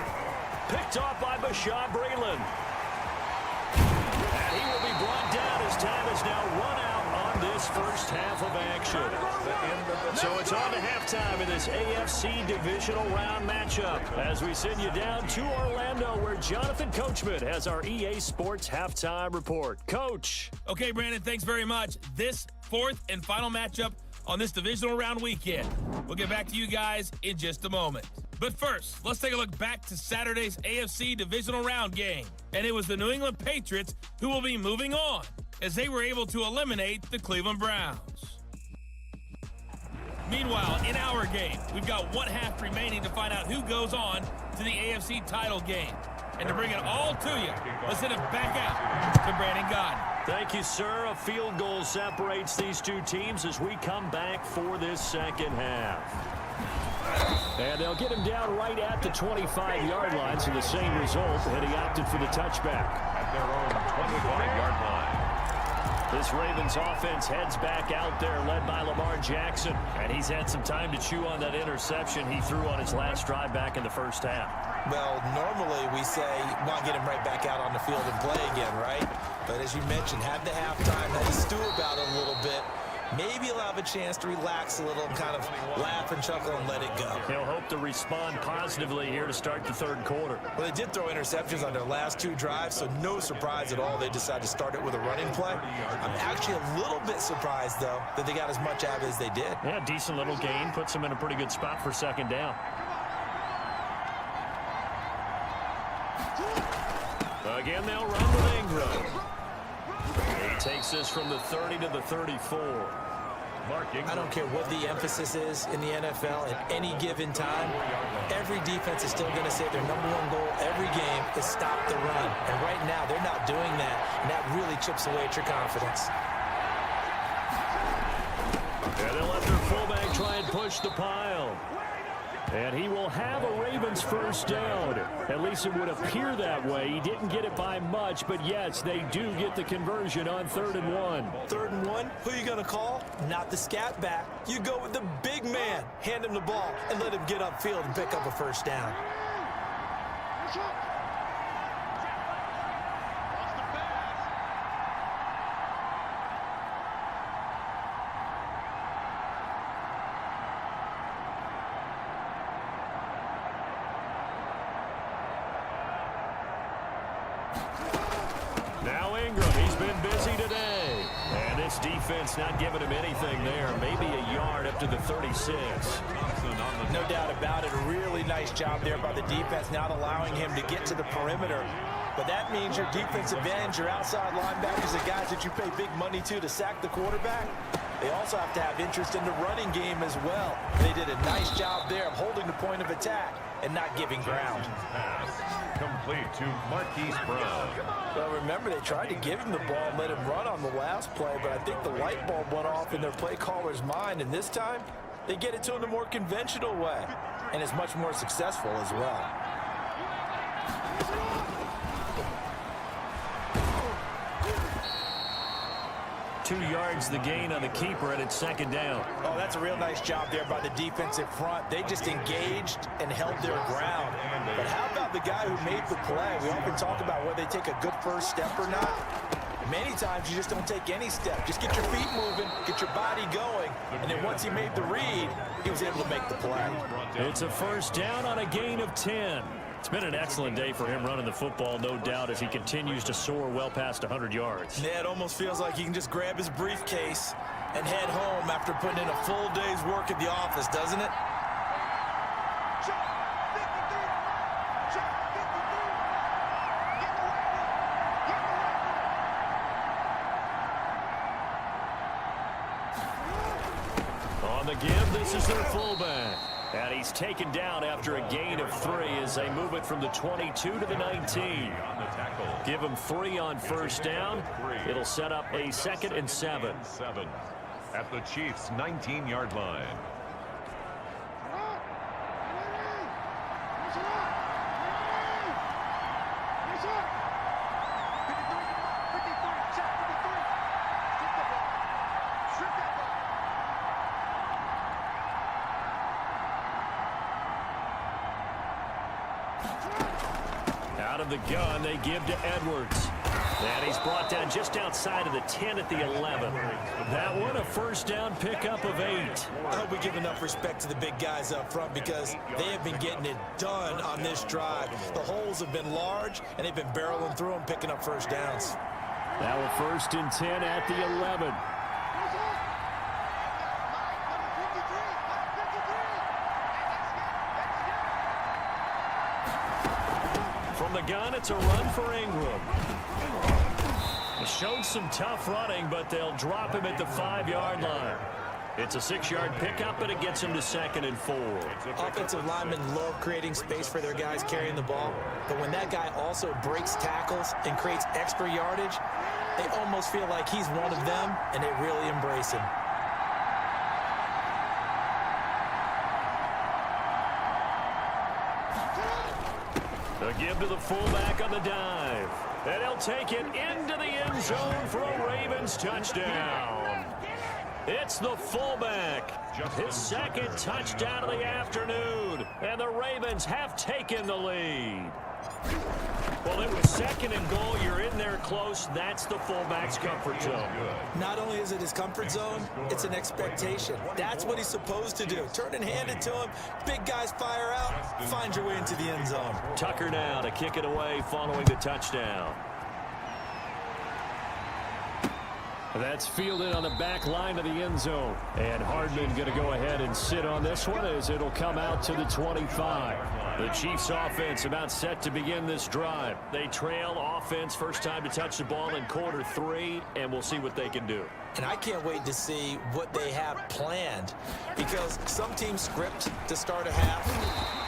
Picked off by Bashaw Breeland. And he will be brought down as time is now run out on this first half of action. So it's on to halftime in this AFC divisional round matchup as we send you down to Orlando where Jonathan Coachman has our EA Sports halftime report. Coach. Okay, Brandon, thanks very much. This 4th and final matchup on this divisional round weekend. We'll get back to you guys in just a moment. But first, let's take a look back to Saturday's AFC divisional round game. And it was the New England Patriots who will be moving on as they were able to eliminate the Cleveland Browns. Meanwhile, in our game, we've got 1 half remaining to find out who goes on to the AFC title game. And to bring it all to you, let's send it back out to Brandon Gaudin. Thank you, sir. A field goal separates these two teams as we come back for this second half. And they'll get him down right at the 25-yard line, so the same result, and he opted for the touchback. At their own 25-yard line. This Ravens offense heads back out there, led by Lamar Jackson. And he's had some time to chew on that interception he threw on his last drive back in the first half. Well, normally we say, well, get him right back out on the field and play again, right? But as you mentioned, had the halftime, had to stew about it a little bit. Maybe he'll have a chance to relax a little and kind of laugh and chuckle and let it go. He'll hope to respond positively here to start the third quarter. Well, they did throw interceptions on their last two drives, so no surprise at all they decided to start it with a running play. I'm actually a little bit surprised, though, that they got as much out of it as they did. Yeah, decent little gain. Puts them in a pretty good spot for second down. Again, they'll run with Ingram. He takes this from the 30 to the 34. I don't care what the emphasis is in the NFL at any given time. Every defense is still going to say their #1 goal every game is stop the run. And right now, they're not doing that, and that really chips away at your confidence. And they'll let their fullback try and push the pile. And he will have a Ravens first down. At least it would appear that way. He didn't get it by much, but yes, they do get the conversion on 3rd and 1. 3rd and 1, who are you going to call? Not the scat back. You go with the big man. Hand him the ball and let him get upfield and pick up a first down. Now Ingram, he's been busy today. And this defense not giving him anything there. Maybe a yard up to the 36. No doubt about it. A really nice job there by the defense, not allowing him to get to the perimeter. But that means your defensive ends, your outside linebackers, the guys that you pay big money to sack the quarterback, they also have to have interest in the running game as well. They did a nice job there of holding the point of attack and not giving ground. Pass complete to Marquise Brown. Well, remember, they tried to give him the ball and let him run on the last play, but I think the light bulb went off in their play caller's mind, and this time they get it to him the more conventional way, and it's much more successful as well. 2 yards the gain on the keeper, and it's second down. Oh, that's a real nice job there by the defensive front. They just engaged and held their ground. But how about the guy who made the play? We often talk about whether they take a good first step or not. Many times you just don't take any step. Just get your feet moving, get your body going, and then once he made the read, he was able to make the play. It's a first down on a gain of 10. It's been an excellent day for him running the football, no doubt, as he continues to soar well past 100 yards. Yeah, it almost feels like he can just grab his briefcase and head home after putting in a full day's work at the office, doesn't it? On the give, this is their fullback. And he's taken down after a gain of 3 as they move it from the 22 to the 19. Give him 3 on first down. It'll set up a 2nd and 7. At the Chiefs' 19-yard line. Out of the gun, they give to Edwards. And he's brought down just outside of the 10 at the 11. That one, a first down pickup of 8. I hope we give enough respect to the big guys up front because they have been getting it done on this drive. The holes have been large, and they've been barreling through them, picking up first downs. Now a 1st and 10 at the 11. From the gun, it's a run for Ingram. It showed some tough running, but they'll drop him at the 5-yard line. It's a 6-yard pickup, and it gets him to 2nd and 4. Offensive linemen love creating space for their guys carrying the ball, but when that guy also breaks tackles and creates extra yardage, they almost feel like he's one of them, and they really embrace him. A give to the fullback on the dive. And he'll take it into the end zone for a Ravens touchdown. It's the fullback. His 2nd touchdown of the afternoon. And the Ravens have taken the lead. Well, it was 2nd and goal. You're in there close. That's the fullback's comfort zone. Not only is it his comfort zone, it's an expectation. That's what he's supposed to do. Turn and hand it to him. Big guys fire out. Find your way into the end zone. Tucker now to kick it away following the touchdown. That's fielded on the back line of the end zone. And Hardman going to go ahead and sit on this one as it'll come out to the 25. The Chiefs offense about set to begin this drive. They trail offense first time to touch the ball in quarter 3, and we'll see what they can do. And I can't wait to see what they have planned, because some teams script to start a half.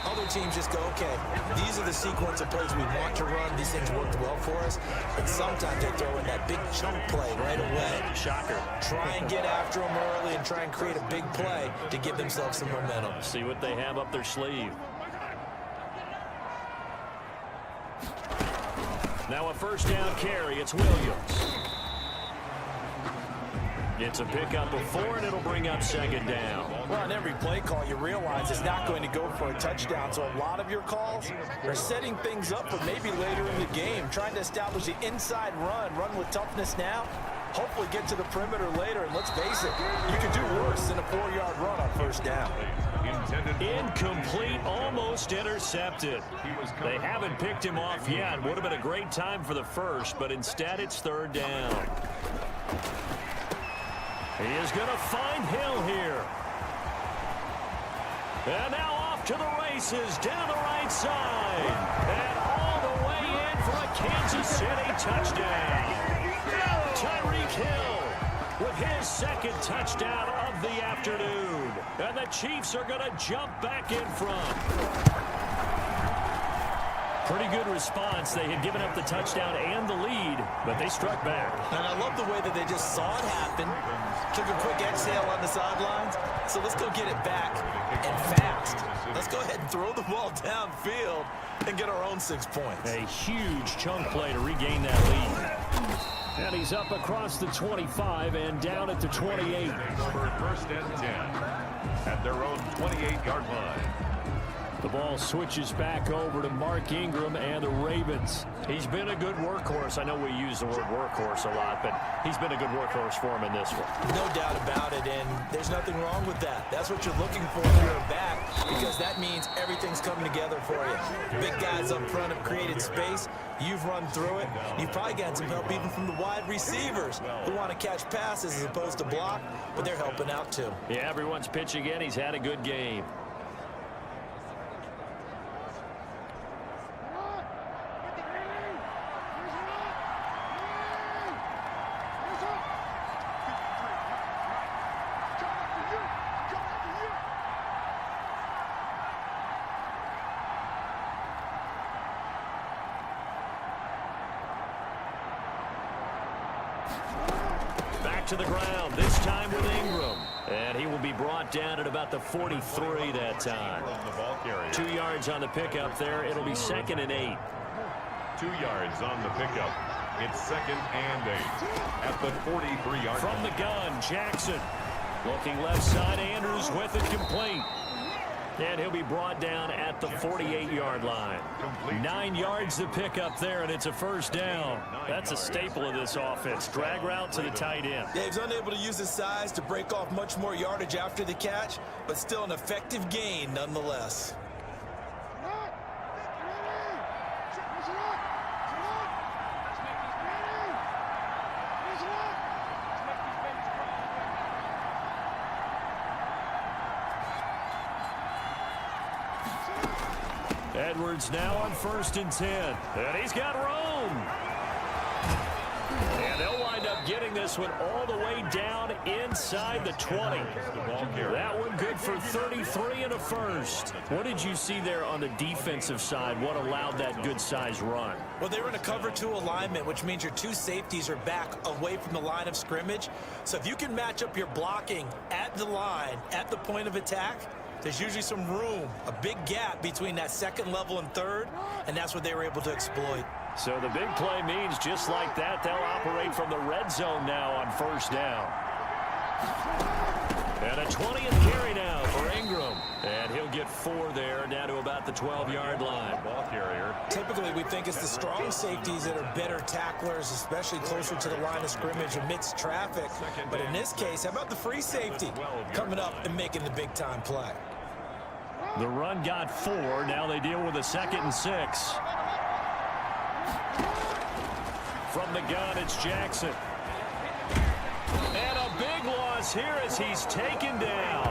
Other teams just go, okay, these are the sequence of plays we want to run. These things worked well for us. And sometimes they throw in that big chunk play right away. Shocker. Try and get after them early and try and create a big play to give themselves some momentum. See what they have up their sleeve. Now a first down carry. It's Williams. It's a pickup of 4, and it'll bring up 2nd down. Well, on every play call, you realize it's not going to go for a touchdown. So a lot of your calls are setting things up for maybe later in the game, trying to establish the inside run with toughness now, hopefully get to the perimeter later. And let's face it, you can do worse than a 4-yard run on first down. Incomplete, almost intercepted. They haven't picked him off yet. Would have been a great time for the first, but instead it's 3rd down. He is going to find Hill here. And now off to the races, down the right side. And all the way in for a Kansas City touchdown. Tyreek Hill with his 2nd touchdown of the afternoon. And the Chiefs are going to jump back in front. Pretty good response. They had given up the touchdown and the lead, but they struck back. And I love the way that they just saw it happen, took a quick exhale on the sidelines. So let's go get it back and fast. Let's go ahead and throw the ball downfield and get our own 6 points. A huge chunk play to regain that lead. And he's up across the 25 and down at the 28. For 1st and 10 at their own 28-yard line. The ball switches back over to Mark Ingram and the Ravens. He's been a good workhorse. I know we use the word workhorse a lot, but he's been a good workhorse for him in this one. No doubt about it, and there's nothing wrong with that. That's what you're looking for when you're back, because that means everything's coming together for you. Big guys up front have created space. You've run through it. You've probably gotten some help even from the wide receivers who want to catch passes as opposed to block, but they're helping out too. Yeah, everyone's pitching in. He's had a good game. Back to the ground, this time with Ingram. And he will be brought down at about the 43 that time. 2 yards on the pickup there. It'll be 2nd and 8. 2 yards on the pickup. It's 2nd and 8 at the 43-yard From line. the gun, Jackson. Looking left side, Andrews with it complete. And he'll be brought down at the 48-yard line. 9 yards to pick up there, and it's a first down. That's a staple of this offense. Drag route to the tight end. Yeah, he's unable to use his size to break off much more yardage after the catch, but still an effective gain nonetheless. Edwards now on 1st and 10. And he's got room. And they'll wind up up getting this one all the way down inside the 20. That one good for 33 and a first. What did you see there on the defensive side? What allowed that good size run? Well, they were in a cover 2 alignment, which means your 2 safeties are back away from the line of scrimmage. So if you can match up your blocking at the line, at the point of attack, there's usually some room, a big gap between that second level and third, and that's what they were able to exploit. So the big play means just like that, they'll operate from the red zone now on first down. And a 20th carry now for Ingram. And he'll get 4 there, down to about the 12-yard line. Ball carrier. Typically, we think it's the strong safeties that are better tacklers, especially closer to the line of scrimmage amidst traffic. But in this case, how about the free safety coming up and making the big-time play? The run got 4. Now they deal with a 2nd and 6. From the gun, it's Jackson. And a big loss here as he's taken down.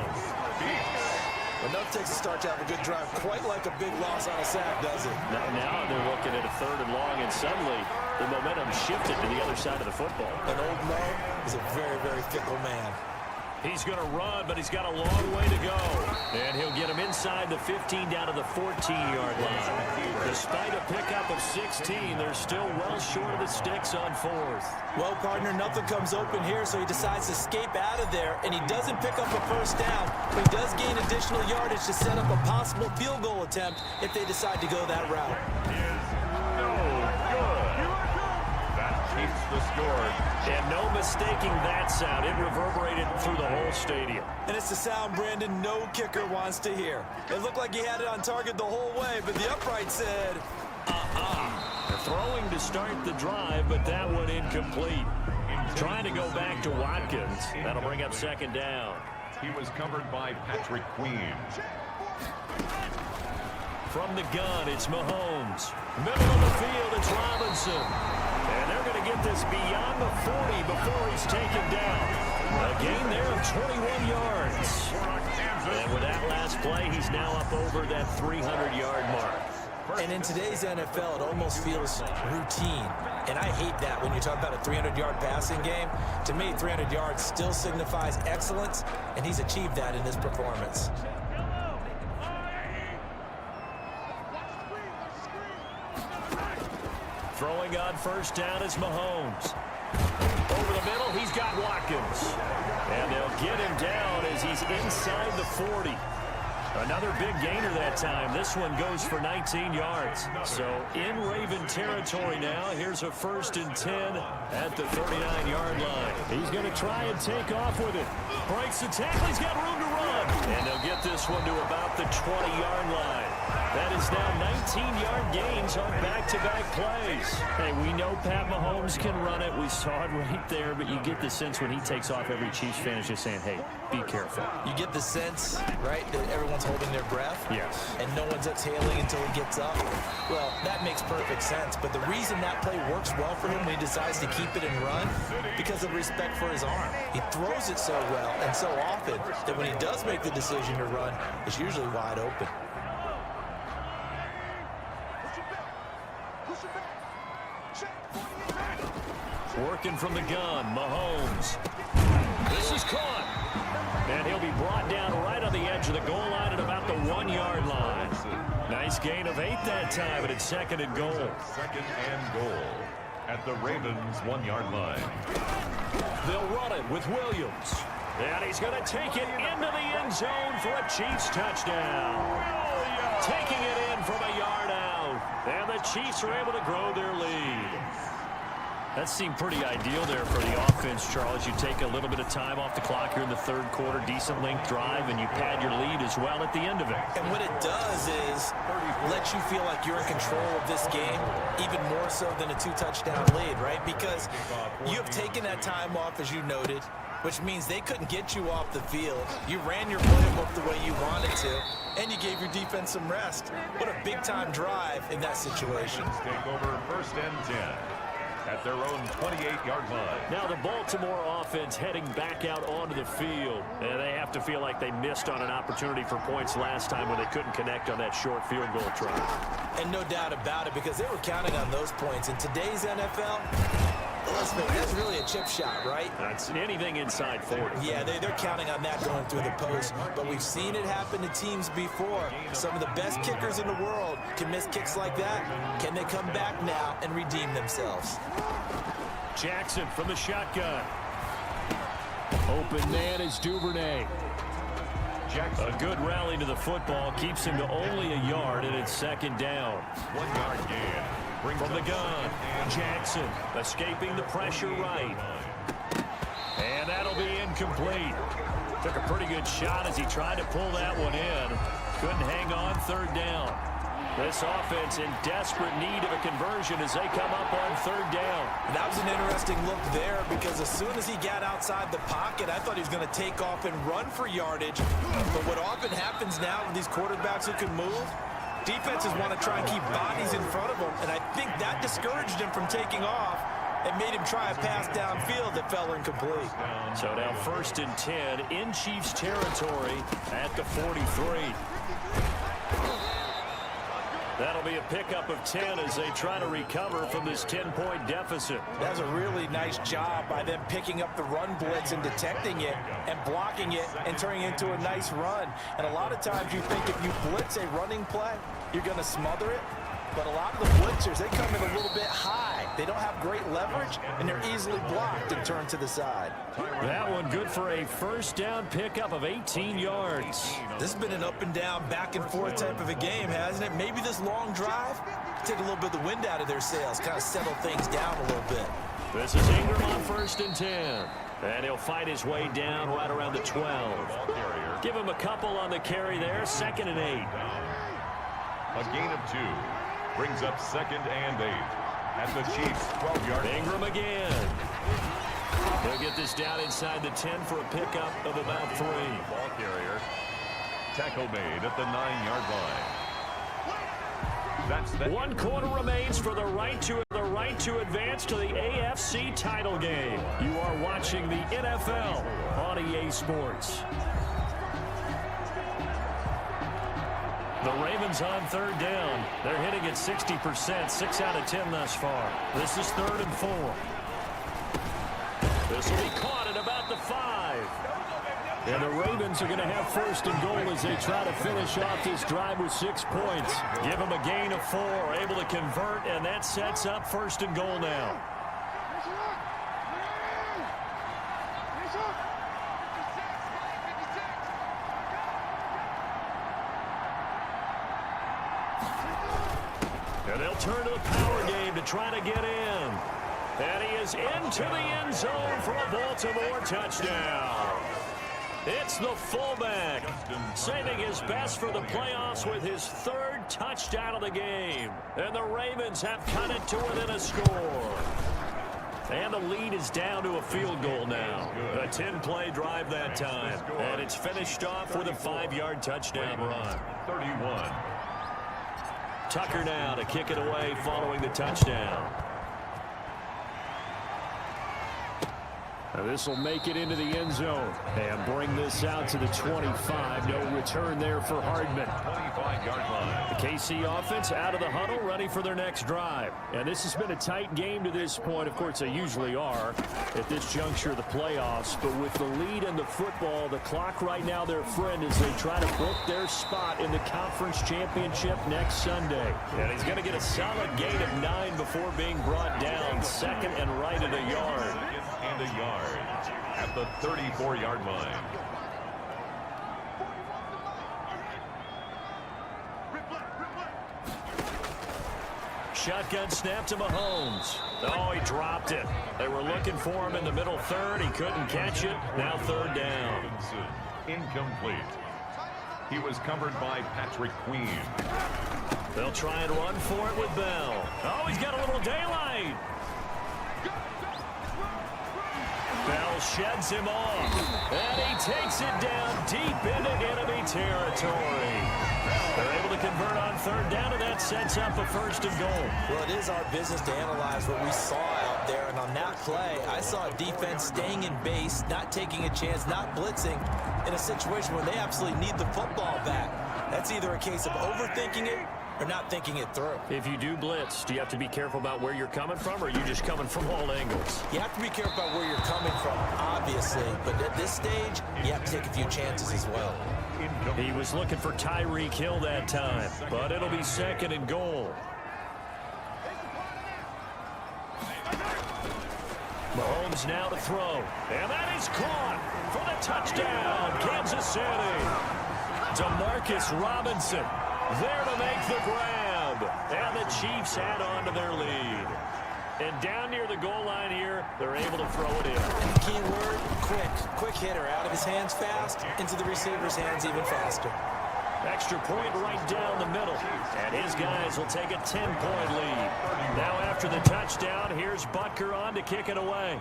Enough takes a start to have a good drive, quite like a big loss on a sack, does it? Now they're looking at a 3rd and long, and suddenly the momentum shifted to the other side of the football. And old Mo is a very, very fickle man. He's going to run, but he's got a long way to go. And he'll get him inside the 15 down to the 14-yard line. Despite a pickup of 16, they're still well short of the sticks on 4th. Well, partner, nothing comes open here, so he decides to escape out of there, and he doesn't pick up a first down, but he does gain additional yardage to set up a possible field goal attempt if they decide to go that route. Keeps the score. And no mistaking that sound. It reverberated through the whole stadium. And it's the sound Brandon no kicker wants to hear. It looked like he had it on target the whole way, but the upright said, Throwing to start the drive, but that one incomplete. Trying to go back to Watkins. That'll bring up 2nd down. He was covered by Patrick Queen. From the gun, it's Mahomes. Middle of the field, it's Robinson. And they're going to get this beyond the 40 before he's taken down. A gain there of 21 yards. And with that last play, he's now up over that 300-yard mark. And in today's NFL, it almost feels routine. And I hate that when you talk about a 300-yard passing game. To me, 300 yards still signifies excellence, and he's achieved that in his performance. Throwing on first down is Mahomes. Over the middle, he's got Watkins. And they'll get him down as he's inside the 40. Another big gainer that time. This one goes for 19 yards. So in Raven territory now. Here's a 1st and 10 at the 39-yard line. He's going to try and take off with it. Breaks the tackle. He's got room to run. And they'll get this one to about the 20-yard line. That is now 19-yard gains on back-to-back plays. Hey, we know Pat Mahomes can run it. We saw it right there, but you get the sense when he takes off, every Chiefs fan is just saying, hey, be careful. You get the sense, right, that everyone's holding their breath? Yes. And no one's exhaling until he gets up? Well, that makes perfect sense. But the reason that play works well for him when he decides to keep it and run, because of respect for his arm. He throws it so well and so often that when he does make the decision to run, it's usually wide open. Working from the gun, Mahomes. This is caught. And he'll be brought down right on the edge of the goal line at about the 1-yard line. Nice gain of 8 that time, and it's 2nd and goal. 2nd and goal at the Ravens' 1-yard line. They'll run it with Williams. And he's going to take it into the end zone for a Chiefs touchdown. Taking it in from a yard out. And the Chiefs are able to grow their lead. That seemed pretty ideal there for the offense, Charles. You take a little bit of time off the clock here in the 3rd quarter, decent length drive, and you pad your lead as well at the end of it. And what it does is let you feel like you're in control of this game, even more so than a 2-touchdown lead, right? Because you have taken that time off, as you noted, which means they couldn't get you off the field. You ran your playbook the way you wanted to, and you gave your defense some rest. What a big-time drive in that situation. Take over 1st and 10. At their own 28-yard line. Now the Baltimore offense heading back out onto the field. And they have to feel like they missed on an opportunity for points last time when they couldn't connect on that short field goal try. And no doubt about it, because they were counting on those points. In today's NFL, let's face it, that's really a chip shot, right? That's anything inside 40. Yeah, they're counting on that going through the post. But we've seen it happen to teams before. Some of the best kickers in the world can miss kicks like that. Can they come back now and redeem themselves? Jackson from the shotgun. Open man is Duvernay. A good rally to the football keeps him to only a yard, and it's second down. 1 yard gain. From the gun, Jackson escaping the pressure right. And that'll be incomplete. Took a pretty good shot as he tried to pull that one in. Couldn't hang on, third down. This offense in desperate need of a conversion as they come up on third down. That was an interesting look there because as soon as he got outside the pocket, I thought he was going to take off and run for yardage. But what often happens now with these quarterbacks who can move, defenses want to try and keep bodies in front of them, and I think that discouraged him from taking off and made him try a pass downfield that fell incomplete. So now 1st and 10 in Chiefs territory at the 43. That'll be a pickup of 10 as they try to recover from this 10-point deficit. That's a really nice job by them picking up the run blitz and detecting it and blocking it and turning it into a nice run. And a lot of times you think if you blitz a running play, you're going to smother it. But a lot of the blitzers, they come in a little bit high. They don't have great leverage, and they're easily blocked and turned to the side. That one good for a first down pickup of 18 yards. This has been an up and down, back and forth type of a game, hasn't it? Maybe this long drive take a little bit of the wind out of their sails, kind of settle things down a little bit. This is Ingram on 1st and 10. And he'll fight his way down right around the 12. Give him a couple on the carry there, 2nd and 8. A gain of 2 brings up 2nd and 8 at the Chiefs' 12-yard. Ingram again. They'll get this down inside the 10 for a pickup of about 3. Ball carrier. Tackle made at the 9-yard line. That's that. 1 quarter remains for the right to advance to the AFC title game. You are watching the NFL on EA Sports. The Ravens on 3rd down. They're hitting at 60%, 6 out of 10 thus far. This is 3rd and 4. This will be caught at about the 5. And the Ravens are going to have 1st and goal as they try to finish off this drive with 6 points. Give them a gain of 4, able to convert, and that sets up 1st and goal now. And they'll turn to the power game to try to get in. And he is into the end zone for a Baltimore touchdown. It's the fullback, saving his best for the playoffs with his 3rd touchdown of the game. And the Ravens have cut it to within a score. And the lead is down to a field goal now. A 10-play drive that time. And it's finished off with a 5-yard touchdown run. 31. Tucker now to kick it away following the touchdown. Now this will make it into the end zone and bring this out to the 25. No return there for Hardman. 25-yard line. The KC offense out of the huddle, ready for their next drive. And this has been a tight game to this point. Of course, they usually are at this juncture of the playoffs. But with the lead in the football, the clock right now their friend as they try to book their spot in the conference championship next Sunday. And he's going to get a solid gain of 9 before being brought down. 2nd and right at a yard. And a yard at the 34-yard line. Shotgun snap to Mahomes. Oh, he dropped it. They were looking for him in the middle 3rd. He couldn't catch it. Now 3rd down. Incomplete. He was covered by Patrick Queen. They'll try and run for it with Bell. Oh, he's got a little daylight. Bell sheds him off, and he takes it down deep into enemy territory. They're able to convert on 3rd down, and that sets up a 1st and goal. Well, it is our business to analyze what we saw out there, and on that play, I saw a defense staying in base, not taking a chance, not blitzing in a situation where they absolutely need the football back. That's either a case of overthinking it or not thinking it through. If you do blitz, do you have to be careful about where you're coming from, or are you just coming from all angles? You have to be careful about where you're coming from, obviously, but at this stage, you have to take a few chances as well. He was looking for Tyreek Hill that time, but it'll be second and goal. Mahomes now to throw, and that is caught for the touchdown, Kansas City. Demarcus Robinson there to make the grab, and the Chiefs add on to their lead. And down near the goal line here, they're able to throw it in. And the key word, quick. Quick hitter, out of his hands fast, into the receiver's hands even faster. Extra point right down the middle. And his guys will take a 10-point lead. Now after the touchdown, here's Butker on to kick it away.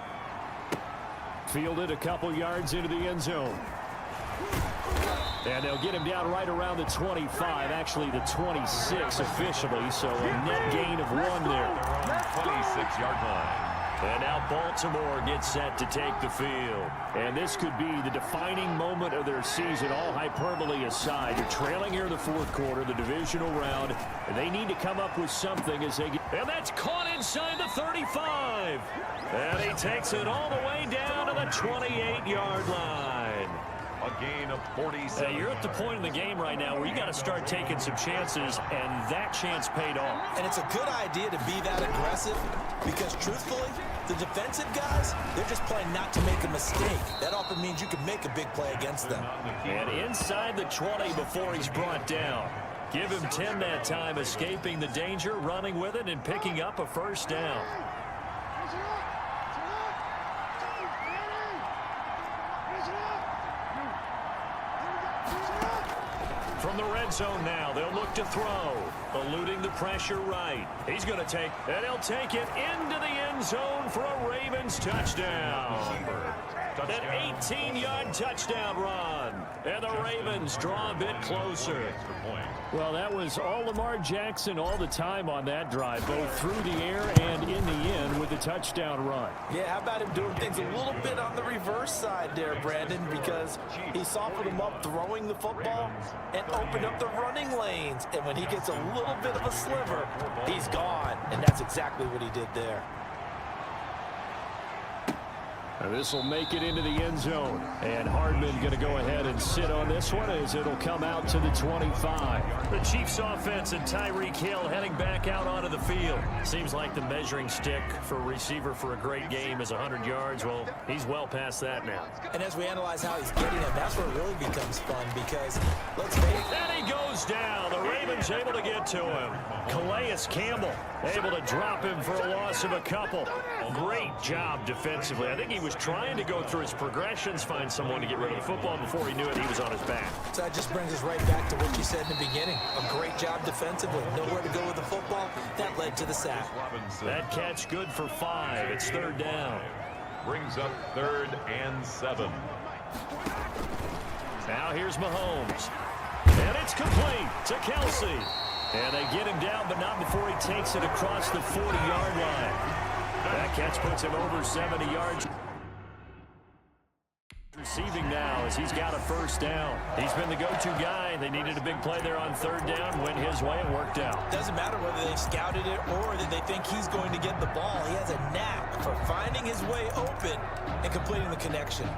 Fielded a couple yards into the end zone. And they'll get him down right around the 25, actually the 26 officially, so a net gain of 1 there. 26-yard line. And now Baltimore gets set to take the field. And this could be the defining moment of their season, all hyperbole aside. They're trailing here in the fourth quarter, the divisional round, and they need to come up with something as they get... And that's caught inside the 35. And he takes it all the way down to the 28-yard line. A gain of 47. You're at the point in the game right now where you got to start taking some chances, and that chance paid off. And it's a good idea to be that aggressive because, truthfully, the defensive guys, they're just playing not to make a mistake. That often means you can make a big play against them. And inside the 20 before he's brought down. Give him 10 that time, escaping the danger, running with it, and picking up a first down. From the red zone now, they'll look to throw. Eluding the pressure right. He's going to take, and he'll take it into the end zone for a Ravens touchdown. An 18-yard touchdown run. And the Ravens draw a bit closer. Well, that was all Lamar Jackson all the time on that drive, both through the air and in the end with the touchdown run. Yeah, how about him doing things a little bit on the reverse side there, Brandon, because he softened him up throwing the football and opened up the running lanes. And when he gets a little bit of a sliver, he's gone. And that's exactly what he did there. And this will make it into the end zone. And Hardman going to go ahead and sit on this one as it'll come out to the 25. The Chiefs offense and Tyreek Hill heading back out onto the field. Seems like the measuring stick for a receiver for a great game is 100 yards. Well, he's well past that now. And as we analyze how he's getting them, that's where it really becomes fun because, let's face it. And he goes down. The Ravens able to get to him. Calais Campbell able to drop him for a loss of a couple. Great job defensively. I think he was trying to go through his progressions, find someone to get rid of the football. Before he knew it, he was on his back. So that just brings us right back to what you said in the beginning. A great job defensively. Nowhere to go with the football. That led to the sack. That catch good for 5. It's third down. Brings up 3rd and 7. Now here's Mahomes. And it's complete to Kelsey. And they get him down, but not before he takes it across the 40-yard line. That catch puts him over 70 yards. Receiving now as he's got a first down. He's been the go-to guy. They needed a big play there on third down. Went his way and worked out. Doesn't matter whether they scouted it or that they think he's going to get the ball. He has a knack for finding his way open and completing the connection.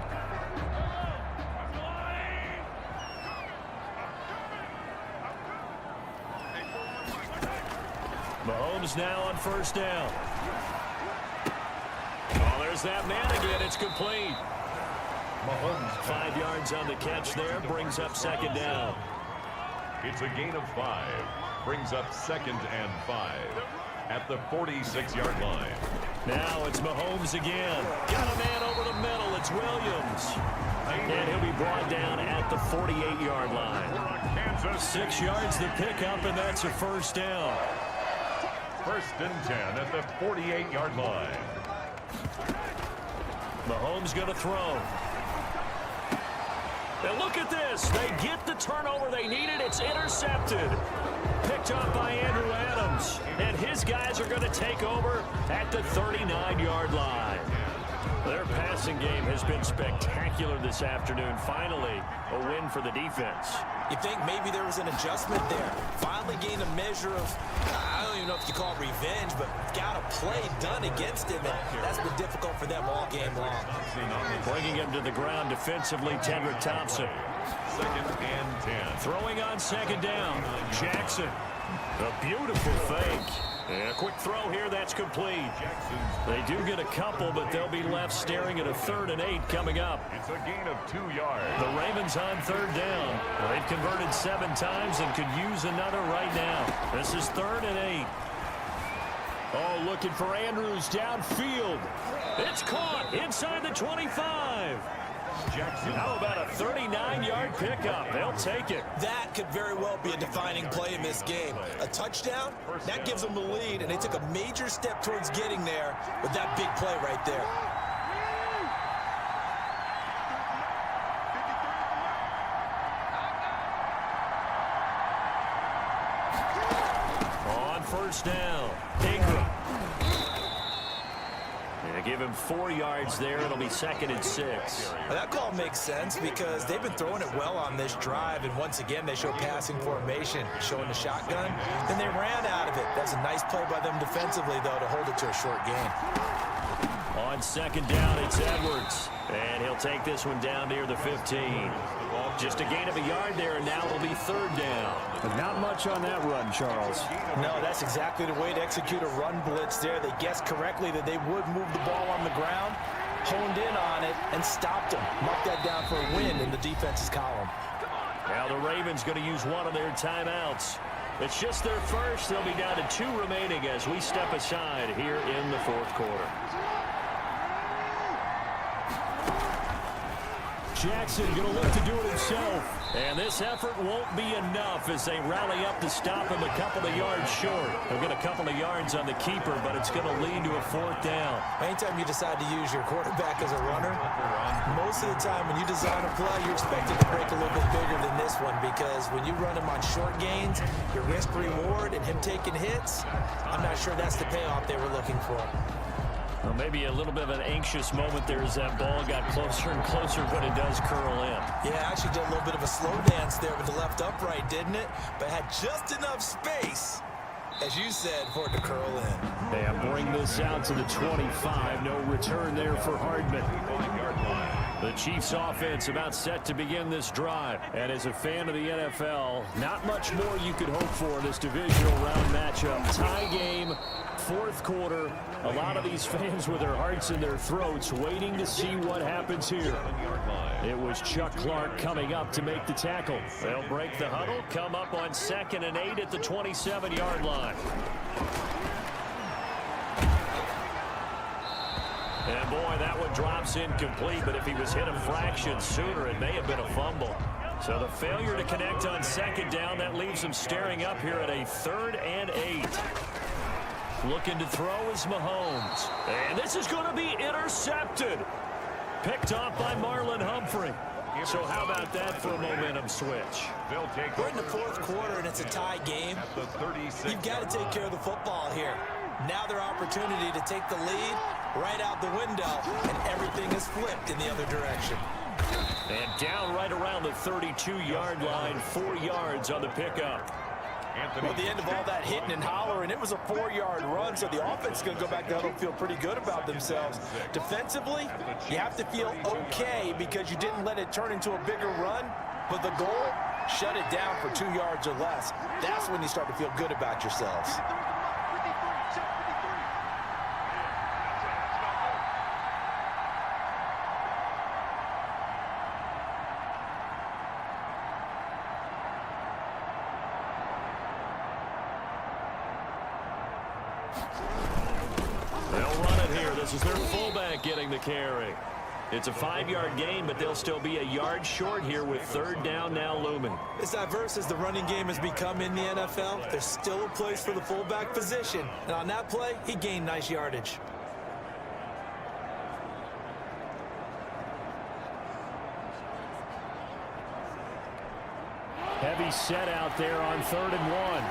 Mahomes now on first down. Oh, there's that man again. It's complete. Mahomes 5 yards on the catch there. Brings up second down. It's a gain of 5. Brings up 2nd and 5 at the 46-yard line. Now it's Mahomes again. Got a man over the middle. It's Williams. And he'll be brought down at the 48-yard line. 6 yards the pickup, and that's a first down. 1st and 10 at the 48-yard line. Mahomes going to throw. And look at this. They get the turnover they needed. It's intercepted. Picked up by Andrew Adams. And his guys are going to take over at the 39-yard line. Their passing game has been spectacular this afternoon. Finally, a win for the defense. You think maybe there was an adjustment there. Finally gained a measure of, I don't even know if you call it revenge, but got a play done against him, and that's been difficult for them all game long. Bringing him to the ground defensively, Tedrick Thompson. 2nd and 10. Throwing on 2nd down, Jackson. A beautiful fake. And a quick throw here, that's complete. They do get a couple, but they'll be left staring at a 3rd and 8 coming up. It's a gain of 2 yards. The Ravens on 3rd down. They've converted 7 times and could use another right now. This is 3rd and 8. Oh, looking for Andrews downfield. It's caught inside the 25. Jackson. How about a 39-yard pickup? They'll take it. That could very well be a defining play in this game. A touchdown, that gives them the lead, and they took a major step towards getting there with that big play right there. On 1st down, Ingram. They give him 4 yards there. It'll be 2nd and 6. Well, that call makes sense because they've been throwing it well on this drive, and once again they show passing formation, showing the shotgun, and they ran out of it. That's a nice play by them defensively, though, to hold it to a short gain. On 2nd down, it's Edwards, and he'll take this one down near the 15. Just a gain of a yard there, and now it'll be 3rd down. But not much on that run, Charles. No, that's exactly the way to execute a run blitz there. They guessed correctly that they would move the ball on the ground, honed in on it, and stopped them. Marked that down for a win in the defense's column. Now the Ravens going to use one of their timeouts. It's just their first. They'll be down to 2 remaining as we step aside here in the 4th quarter. Jackson going to look to do it himself. And this effort won't be enough as they rally up to stop him a couple of yards short. They'll get a couple of yards on the keeper, but it's going to lead to a 4th down. Anytime you decide to use your quarterback as a runner, most of the time when you design a play, you're expected to break a little bit bigger than this one, because when you run him on short gains, your risk-reward and him taking hits, I'm not sure that's the payoff they were looking for. Well, maybe a little bit of an anxious moment there as that ball got closer and closer, but it does curl in. Yeah, actually did a little bit of a slow dance there with the left upright, didn't it? But had just enough space, as you said, for it to curl in. They bring this out to the 25. No return there for Hardman. The Chiefs offense about set to begin this drive. And as a fan of the NFL, not much more you could hope for in this divisional round matchup. Tie game, 4th quarter. A lot of these fans with their hearts in their throats waiting to see what happens here. It was Chuck Clark coming up to make the tackle. They'll break the huddle, come up on 2nd and 8 at the 27-yard line. And boy, that one drops incomplete, but if he was hit a fraction sooner, it may have been a fumble. So the failure to connect on 2nd down, that leaves him staring up here at a 3rd and 8. Looking to throw is Mahomes. And this is going to be intercepted. Picked off by Marlon Humphrey. So how about that for a momentum switch? We're in the 4th quarter, and it's a tie game. You've got to take care of the football here. Now their opportunity to take the lead right out the window, and everything is flipped in the other direction. And down right around the 32-yard line, 4 yards on the pickup. Well, at the end of all that hitting and hollering, it was a 4-yard run, so the offense is going to go back to huddle and feel pretty good about themselves. Defensively, you have to feel okay because you didn't let it turn into a bigger run, but the goal, shut it down for 2 yards or less. That's when you start to feel good about yourselves. They'll run it here. This is their fullback getting the carry. It's a 5-yard gain, but they'll still be a yard short here with 3rd down now looming. As diverse as the running game has become in the NFL, there's still a place for the fullback position. And on that play, he gained nice yardage. Heavy set out there on 3rd and 1.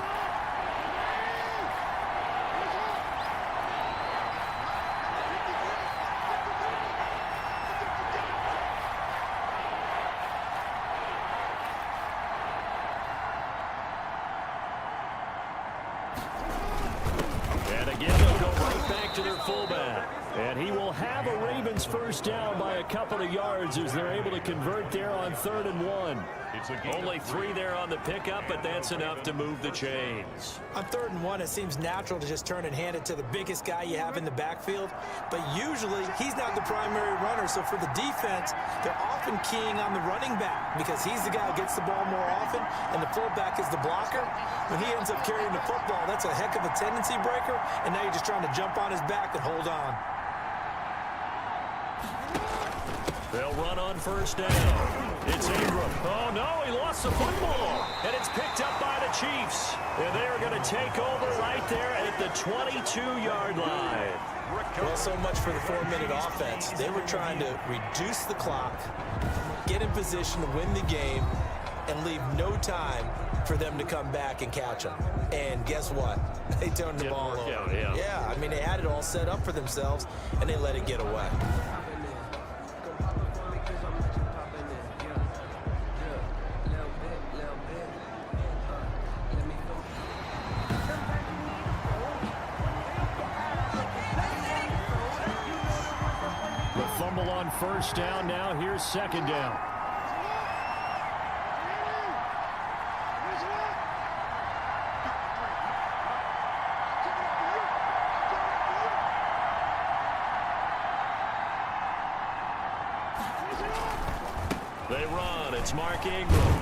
back to their fullback. And he will have a Ravens first down by a couple of yards as they're able to convert there on 3rd and 1. Only 3 there on the pickup, but that's enough to move the chains. On 3rd and 1, it seems natural to just turn and hand it to the biggest guy you have in the backfield. But usually, he's not the primary runner. So for the defense, they're often keying on the running back because he's the guy who gets the ball more often, and the fullback is the blocker. When he ends up carrying the football, that's a heck of a tendency breaker, and now you're just trying to jump on his back and hold on. They'll run on first down. It's Ingram. Oh, no, he lost the football. And it's picked up by the Chiefs. And they are going to take over right there at the 22-yard line. Well, so much for the 4-minute offense. They were trying to reduce the clock, get in position to win the game, and leave no time for them to come back and catch them. And guess what? They turned the ball over. Yeah, I mean, they had it all set up for themselves, and they let it get away. Fumble on first down. Now here's 2nd down. They run. It's Mark Ingram.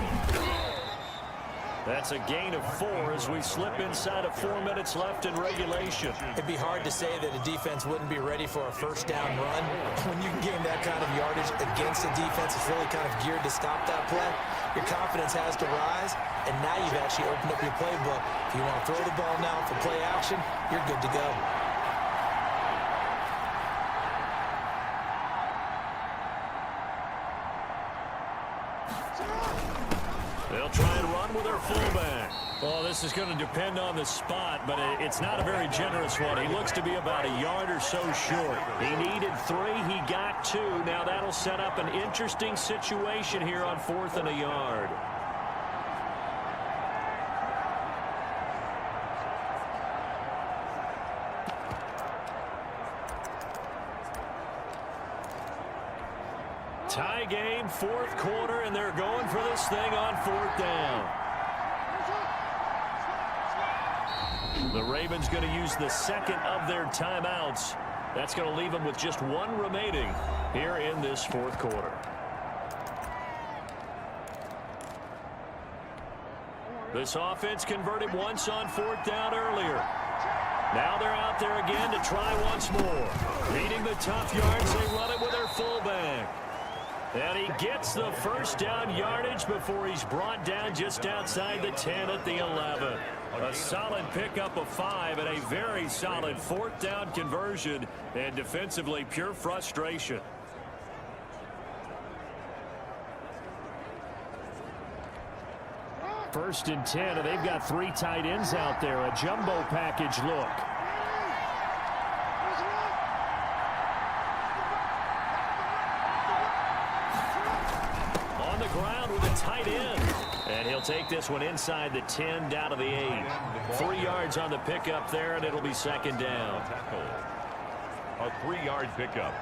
That's a gain of 4 as we slip inside of 4 minutes left in regulation. It'd be hard to say that a defense wouldn't be ready for a first down run. When you can gain that kind of yardage against a defense that's really kind of geared to stop that play, your confidence has to rise, and now you've actually opened up your playbook. If you want to throw the ball now for play action, you're good to go. They'll try and run with their fullback. Well, this is going to depend on the spot, but it's not a very generous one. He looks to be about a yard or so short. He needed 3. He got 2. Now that'll set up an interesting situation here on 4th and a yard. Tie game, 4th quarter, and they're going for this thing on 4th down. The Ravens going to use the 2nd of their timeouts. That's going to leave them with just 1 remaining here in this 4th quarter. This offense converted once on 4th down earlier. Now they're out there again to try once more. Needing the tough yards, they run it with their fullback. And he gets the first down yardage before he's brought down just outside the 10 at the 11. A solid pickup of 5 and a very solid 4th down conversion, and defensively pure frustration. First and 10, and they've got 3 tight ends out there. A jumbo package look. Ground with a tight end, and he'll take this one inside the 10 down to the 8. 3 yards on the pickup there, and it'll be 2nd down. A 3-yard pickup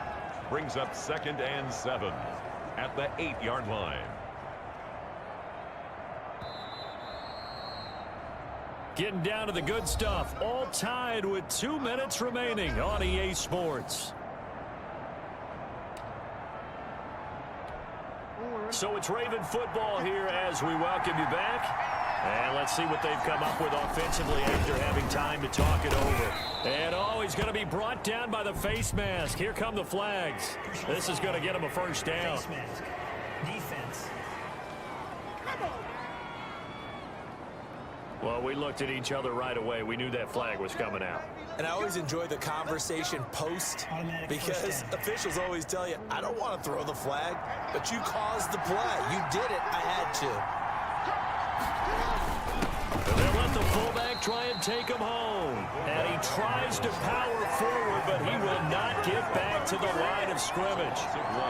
brings up 2nd and 7 at the 8-yard line. Getting down to the good stuff, all tied with 2 minutes remaining on EA Sports. So it's Raven football here as we welcome you back. And let's see what they've come up with offensively after having time to talk it over. And oh, he's going to be brought down by the face mask. Here come the flags. This is going to get him a first down. Face mask. Defense. Well, we looked at each other right away. We knew that flag was coming out. And I always enjoy the conversation post because officials always tell you, I don't want to throw the flag, but you caused the play. You did it. I had to. And they'll let the fullback try and take him home. And he tries to power forward, but he will not get back to the line of scrimmage.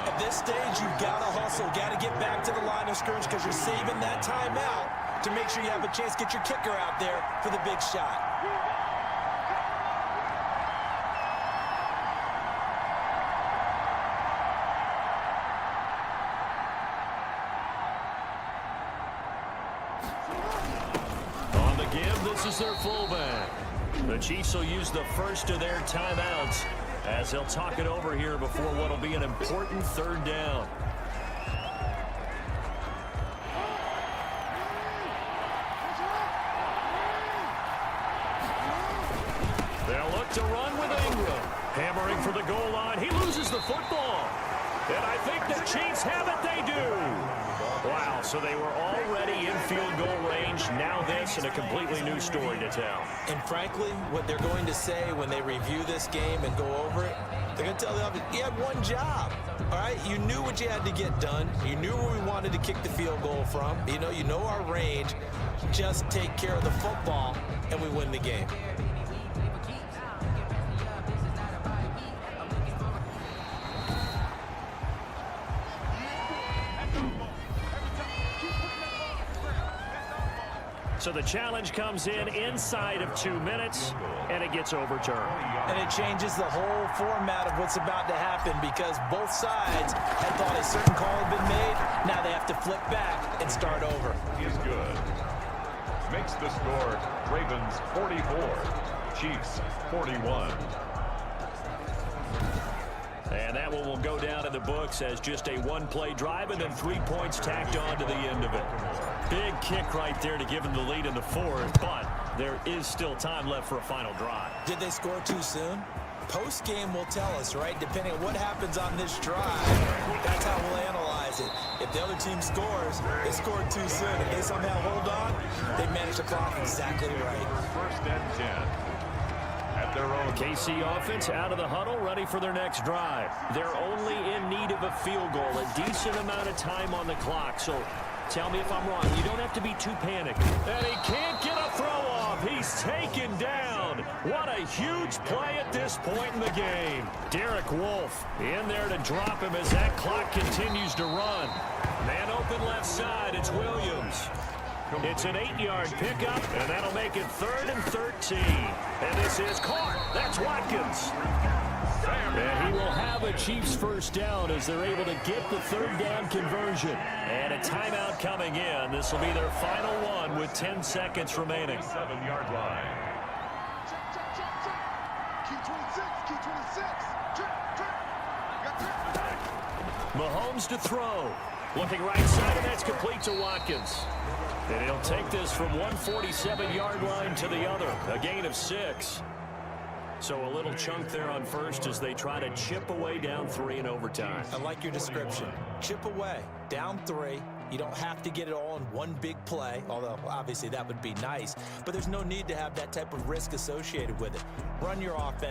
At this stage, you've got to hustle, got to get back to the line of scrimmage because you're saving that timeout to make sure you have a chance to get your kicker out there for the big shot. this is their fullback. The Chiefs will use the first of their timeouts as they'll talk it over here before what will be an important third down. They'll look to run with Ingram. Hammering for the goal line. He loses the football. And I think the Chiefs have it. They do. Wow, so they were already in field goal range. Now this, and a completely new story to tell. And frankly, what they're going to say when they review this game and go over it, they're going to tell the other, you had one job, all right? You knew what you had to get done. You knew where we wanted to kick the field goal from. You know our range. Just take care of the football, and we win the game. So the challenge comes in inside of 2 minutes, and it gets overturned. And it changes the whole format of what's about to happen because both sides had thought a certain call had been made. Now they have to flip back and start over. He is good. Makes the score Ravens 44, Chiefs 41. And that one will go down in the books as just a one-play drive and then 3 points tacked on to the end of it. Big kick right there to give them the lead in the fourth, but there is still time left for a final drive. Did they score too soon? Post-game will tell us, right? Depending on what happens on this drive, that's how we'll analyze it. If the other team scores, they scored too soon. If they somehow hold on, they managed to clock exactly right. First and 10. At their own. KC offense out of the huddle, ready for their next drive. They're only in need of a field goal, a decent amount of time on the clock. So tell me if I'm wrong. You don't have to be too panicked. And he can't get a throw off. He's taken down. What a huge play at this point in the game. Derek Wolfe in there to drop him as that clock continues to run. Man open left side. It's Williams. It's an 8-yard pickup, and that'll make it 3rd and 13. And this is caught. That's Watkins. And he will have a Chiefs first down as they're able to get the third down conversion. And a timeout coming in. This will be their final one with 10 seconds remaining. 7-yard line. Mahomes to throw. Looking right side, and that's complete to Watkins. And he'll take this from 147-yard line to the other. A gain of 6. So a little chunk there on first as they try to chip away down 3 in overtime. I like your description. Chip away, down 3. You don't have to get it all in one big play, although obviously that would be nice. But there's no need to have that type of risk associated with it. Run your offense.